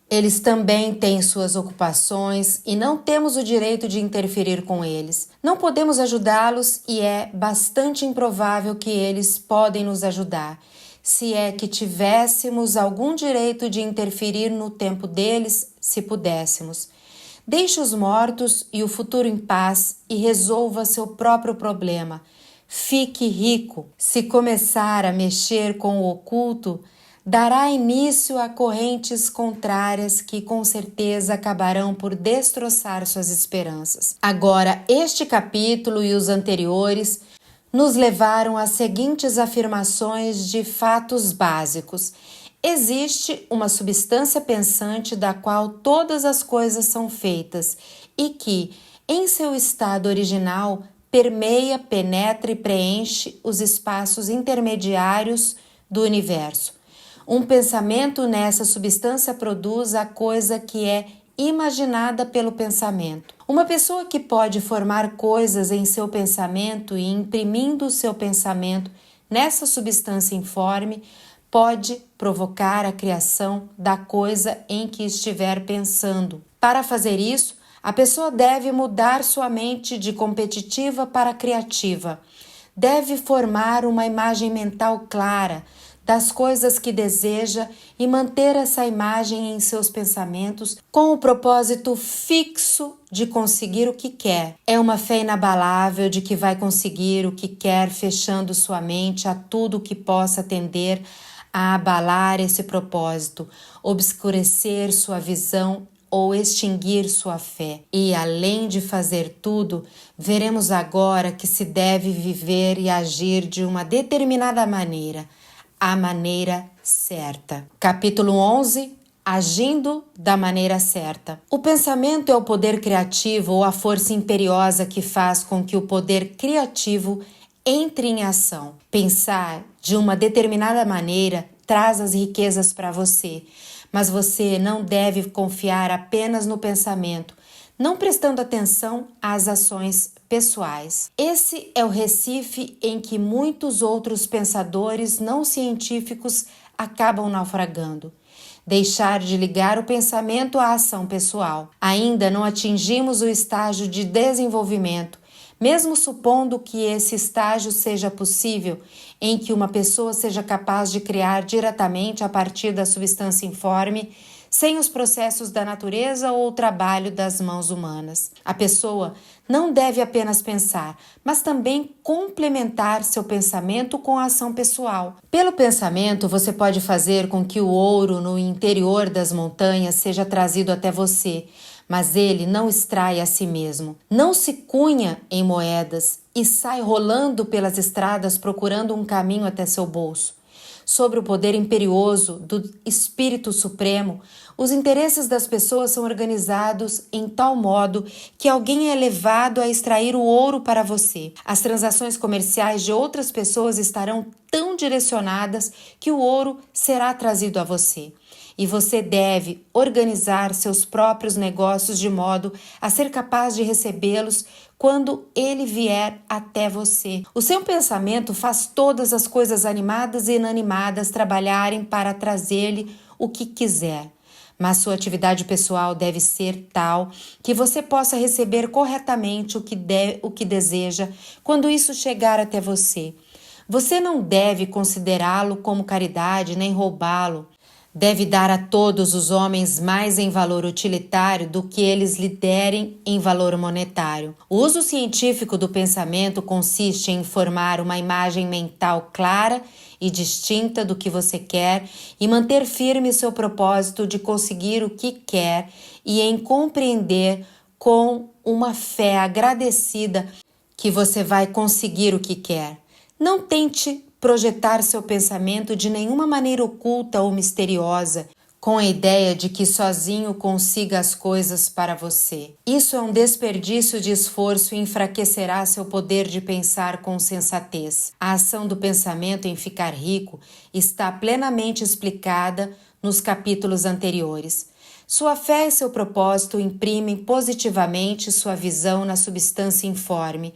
eles também têm suas ocupações e não temos o direito de interferir com eles. Não podemos ajudá-los e é bastante improvável que eles podem nos ajudar. Se é que tivéssemos algum direito de interferir no tempo deles, se pudéssemos. Deixe os mortos e o futuro em paz e resolva seu próprio problema. Fique rico. Se começar a mexer com o oculto, dará início a correntes contrárias que com certeza acabarão por destroçar suas esperanças. Agora, este capítulo e os anteriores nos levaram às seguintes afirmações de fatos básicos. Existe uma substância pensante da qual todas as coisas são feitas e que, em seu estado original, permeia, penetra e preenche os espaços intermediários do universo. Um pensamento nessa substância produz a coisa que é imaginada pelo pensamento. Uma pessoa que pode formar coisas em seu pensamento e imprimindo o seu pensamento nessa substância informe, pode provocar a criação da coisa em que estiver pensando. Para fazer isso, a pessoa deve mudar sua mente de competitiva para criativa. Deve formar uma imagem mental clara das coisas que deseja e manter essa imagem em seus pensamentos com o propósito fixo de conseguir o que quer. É uma fé inabalável de que vai conseguir o que quer, fechando sua mente a tudo que possa tender a abalar esse propósito, obscurecer sua visão ou extinguir sua fé. E, além de fazer tudo, veremos agora que se deve viver e agir de uma determinada maneira, a maneira certa. Capítulo 11. Agindo da maneira certa. O pensamento é o poder criativo ou a força imperiosa que faz com que o poder criativo entre em ação. Pensar de uma determinada maneira traz as riquezas para você, mas você não deve confiar apenas no pensamento, não prestando atenção às ações pessoais. Esse é o Recife em que muitos outros pensadores não científicos acabam naufragando. Deixar de ligar o pensamento à ação pessoal. Ainda não atingimos o estágio de desenvolvimento, mesmo supondo que esse estágio seja possível, em que uma pessoa seja capaz de criar diretamente a partir da substância informe, sem os processos da natureza ou o trabalho das mãos humanas. A pessoa não deve apenas pensar, mas também complementar seu pensamento com a ação pessoal. Pelo pensamento, você pode fazer com que o ouro no interior das montanhas seja trazido até você, mas ele não extrai a si mesmo. Não se cunha em moedas e sai rolando pelas estradas procurando um caminho até seu bolso. Sobre o poder imperioso do Espírito Supremo, os interesses das pessoas são organizados em tal modo que alguém é levado a extrair o ouro para você. As transações comerciais de outras pessoas estarão tão direcionadas que o ouro será trazido a você. E você deve organizar seus próprios negócios de modo a ser capaz de recebê-los quando ele vier até você. O seu pensamento faz todas as coisas animadas e inanimadas trabalharem para trazer-lhe o que quiser. Mas sua atividade pessoal deve ser tal que você possa receber corretamente o que deseja quando isso chegar até você. Você não deve considerá-lo como caridade nem roubá-lo. Deve dar a todos os homens mais em valor utilitário do que eles lhe derem em valor monetário. O uso científico do pensamento consiste em formar uma imagem mental clara e distinta do que você quer e manter firme seu propósito de conseguir o que quer e em compreender com uma fé agradecida que você vai conseguir o que quer. Não tente projetar seu pensamento de nenhuma maneira oculta ou misteriosa, com a ideia de que sozinho consiga as coisas para você. Isso é um desperdício de esforço e enfraquecerá seu poder de pensar com sensatez. A ação do pensamento em ficar rico está plenamente explicada nos capítulos anteriores. Sua fé e seu propósito imprimem positivamente sua visão na substância informe,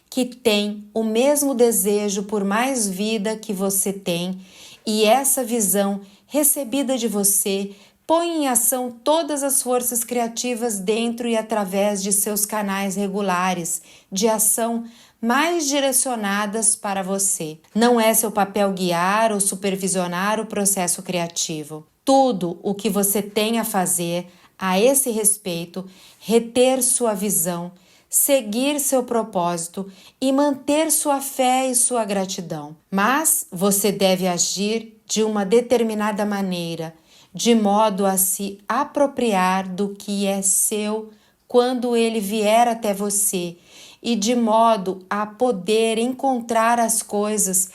que tem o mesmo desejo por mais vida que você tem, e essa visão recebida de você põe em ação todas as forças criativas dentro e através de seus canais regulares de ação mais direcionadas para você. Não é seu papel guiar ou supervisionar o processo criativo. Tudo o que você tem a fazer a esse respeito, reter sua visão, seguir seu propósito e manter sua fé e sua gratidão. Mas você deve agir de uma determinada maneira, de modo a se apropriar do que é seu quando ele vier até você e de modo a poder encontrar as coisas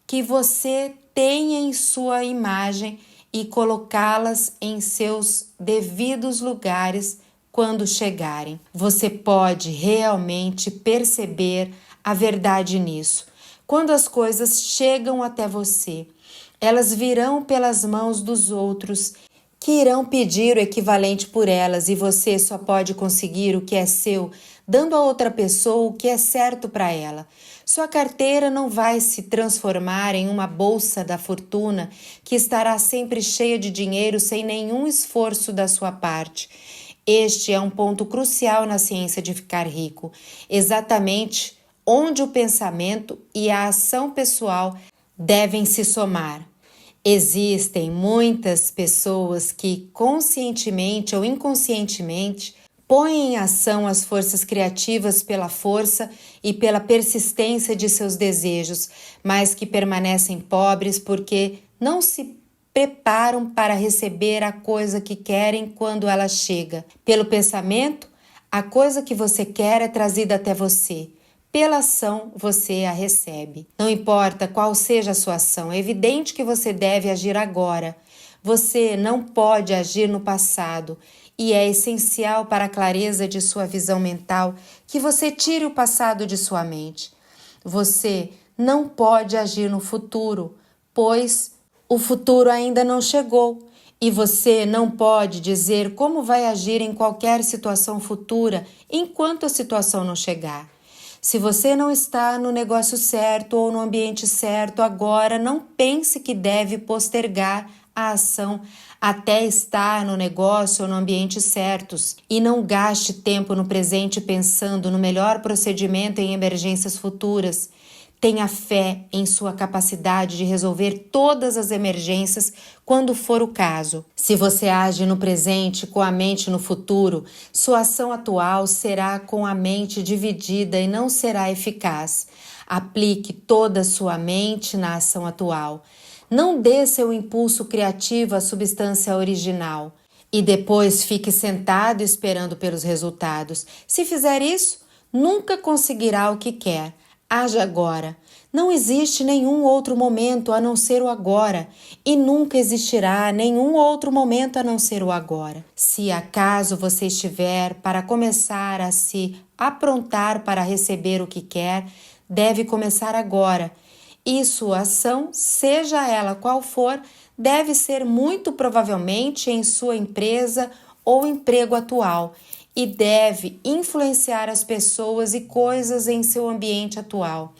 que você tem em sua imagem e colocá-las em seus devidos lugares quando chegarem. Você pode realmente perceber a verdade nisso. Quando as coisas chegam até você, elas virão pelas mãos dos outros, que irão pedir o equivalente por elas, e você só pode conseguir o que é seu, dando a outra pessoa o que é certo para ela. Sua carteira não vai se transformar em uma bolsa da fortuna que estará sempre cheia de dinheiro sem nenhum esforço da sua parte. Este é um ponto crucial na ciência de ficar rico, exatamente onde o pensamento e a ação pessoal devem se somar. Existem muitas pessoas que, conscientemente ou inconscientemente, põem em ação as forças criativas pela força e pela persistência de seus desejos, mas que permanecem pobres porque não se preparam para receber a coisa que querem quando ela chega. Pelo pensamento, a coisa que você quer é trazida até você. Pela ação, você a recebe. Não importa qual seja a sua ação, é evidente que você deve agir agora. Você não pode agir no passado e é essencial para a clareza de sua visão mental que você tire o passado de sua mente. Você não pode agir no futuro, pois o futuro ainda não chegou. E você não pode dizer como vai agir em qualquer situação futura enquanto a situação não chegar. Se você não está no negócio certo ou no ambiente certo agora, não pense que deve postergar a ação até estar no negócio ou no ambiente certos. E não gaste tempo no presente pensando no melhor procedimento em emergências futuras. Tenha fé em sua capacidade de resolver todas as emergências quando for o caso. Se você age no presente com a mente no futuro, sua ação atual será com a mente dividida e não será eficaz. Aplique toda a sua mente na ação atual. Não dê seu impulso criativo à substância original e depois fique sentado esperando pelos resultados. Se fizer isso, nunca conseguirá o que quer. Haja agora. Não existe nenhum outro momento a não ser o agora, e nunca existirá nenhum outro momento a não ser o agora. Se acaso você estiver para começar a se aprontar para receber o que quer, deve começar agora. E sua ação, seja ela qual for, deve ser muito provavelmente em sua empresa ou emprego atual, e deve influenciar as pessoas e coisas em seu ambiente atual.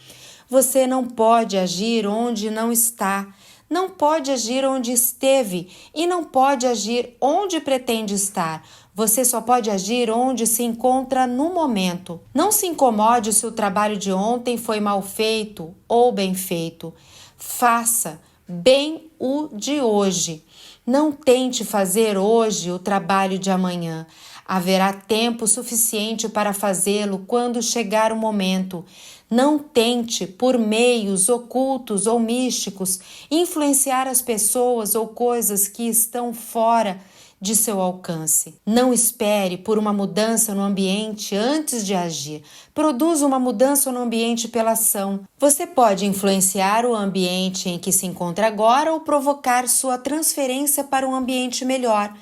Você não pode agir onde não está, não pode agir onde esteve e não pode agir onde pretende estar. Você só pode agir onde se encontra no momento. Não se incomode se o trabalho de ontem foi mal feito ou bem feito. Faça bem o de hoje. Não tente fazer hoje o trabalho de amanhã. Haverá tempo suficiente para fazê-lo quando chegar o momento. Não tente, por meios ocultos ou místicos, influenciar as pessoas ou coisas que estão fora de seu alcance. Não espere por uma mudança no ambiente antes de agir. Produza uma mudança no ambiente pela ação. Você pode influenciar o ambiente em que se encontra agora ou provocar sua transferência para um ambiente melhor.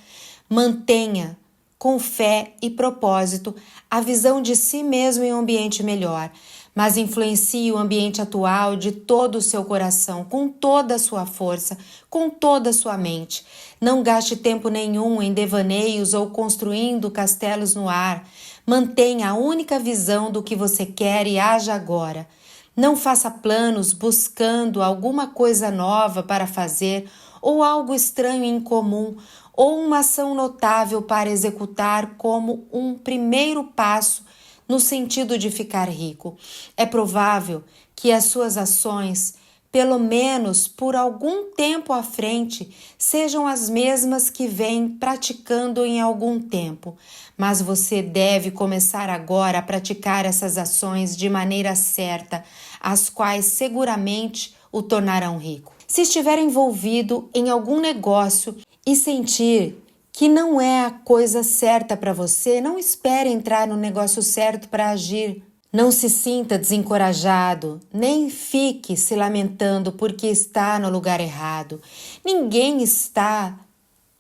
Mantenha, com fé e propósito, a visão de si mesmo em um ambiente melhor, mas influencie o ambiente atual de todo o seu coração, com toda a sua força, com toda a sua mente. Não gaste tempo nenhum em devaneios ou construindo castelos no ar. Mantenha a única visão do que você quer e haja agora. Não faça planos buscando alguma coisa nova para fazer ou algo estranho e incomum, ou uma ação notável para executar como um primeiro passo no sentido de ficar rico. É provável que as suas ações pelo menos por algum tempo à frente, sejam as mesmas que vem praticando em algum tempo. Mas você deve começar agora a praticar essas ações de maneira certa, as quais seguramente o tornarão rico. Se estiver envolvido em algum negócio e sentir que não é a coisa certa para você, não espere entrar no negócio certo para agir. Não se sinta desencorajado, nem fique se lamentando porque está no lugar errado. Ninguém está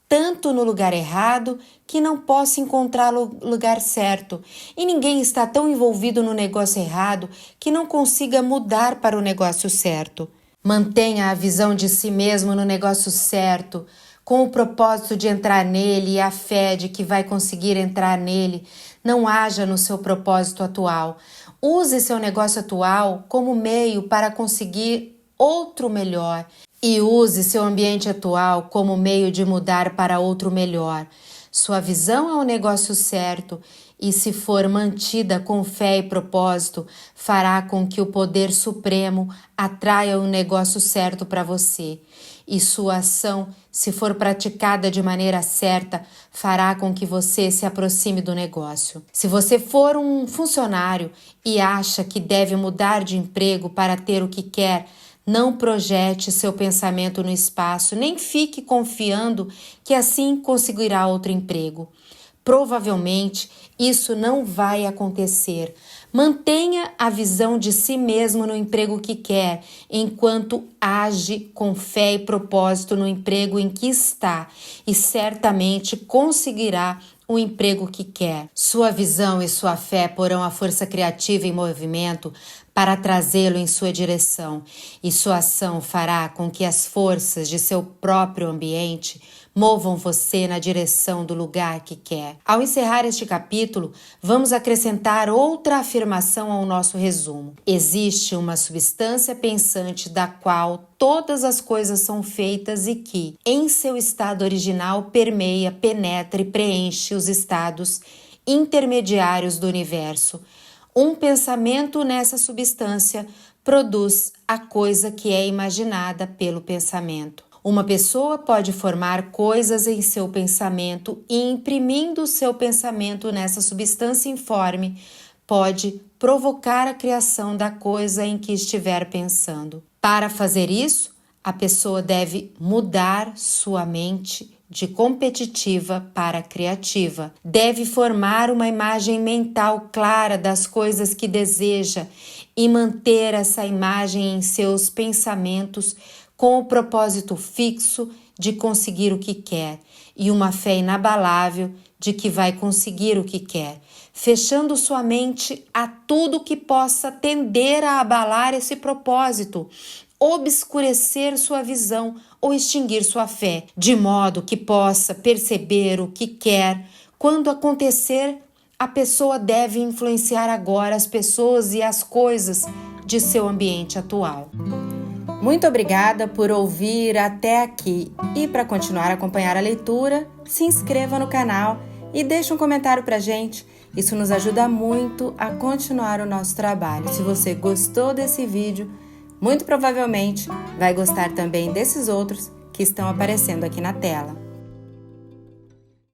tanto no lugar errado que não possa encontrar o lugar certo. E ninguém está tão envolvido no negócio errado que não consiga mudar para o negócio certo. Mantenha a visão de si mesmo no negócio certo, com o propósito de entrar nele e a fé de que vai conseguir entrar nele. Não haja no seu propósito atual. Use seu negócio atual como meio para conseguir outro melhor e use seu ambiente atual como meio de mudar para outro melhor. Sua visão é o negócio certo e, se for mantida com fé e propósito, fará com que o poder supremo atraia o negócio certo para você. E sua ação, se for praticada de maneira certa, fará com que você se aproxime do negócio. Se você for um funcionário e acha que deve mudar de emprego para ter o que quer, não projete seu pensamento no espaço, nem fique confiando que assim conseguirá outro emprego. Provavelmente isso não vai acontecer. Mantenha a visão de si mesmo no emprego que quer, enquanto age com fé e propósito no emprego em que está, e certamente conseguirá o emprego que quer. Sua visão e sua fé porão a força criativa em movimento para trazê-lo em sua direção, e sua ação fará com que as forças de seu próprio ambiente movam você na direção do lugar que quer. Ao encerrar este capítulo, vamos acrescentar outra afirmação ao nosso resumo. Existe uma substância pensante da qual todas as coisas são feitas e que, em seu estado original, permeia, penetra e preenche os estados intermediários do universo. Um pensamento nessa substância produz a coisa que é imaginada pelo pensamento. Uma pessoa pode formar coisas em seu pensamento e, imprimindo seu pensamento nessa substância informe, pode provocar a criação da coisa em que estiver pensando. Para fazer isso, a pessoa deve mudar sua mente de competitiva para criativa. Deve formar uma imagem mental clara das coisas que deseja e manter essa imagem em seus pensamentos com o propósito fixo de conseguir o que quer e uma fé inabalável de que vai conseguir o que quer, fechando sua mente a tudo que possa tender a abalar esse propósito, obscurecer sua visão ou extinguir sua fé, de modo que possa perceber o que quer. Quando acontecer, a pessoa deve influenciar agora as pessoas e as coisas de seu ambiente atual. Muito obrigada por ouvir até aqui e para continuar a acompanhar a leitura, se inscreva no canal e deixe um comentário pra gente. Isso nos ajuda muito a continuar o nosso trabalho. Se você gostou desse vídeo, muito provavelmente vai gostar também desses outros que estão aparecendo aqui na tela.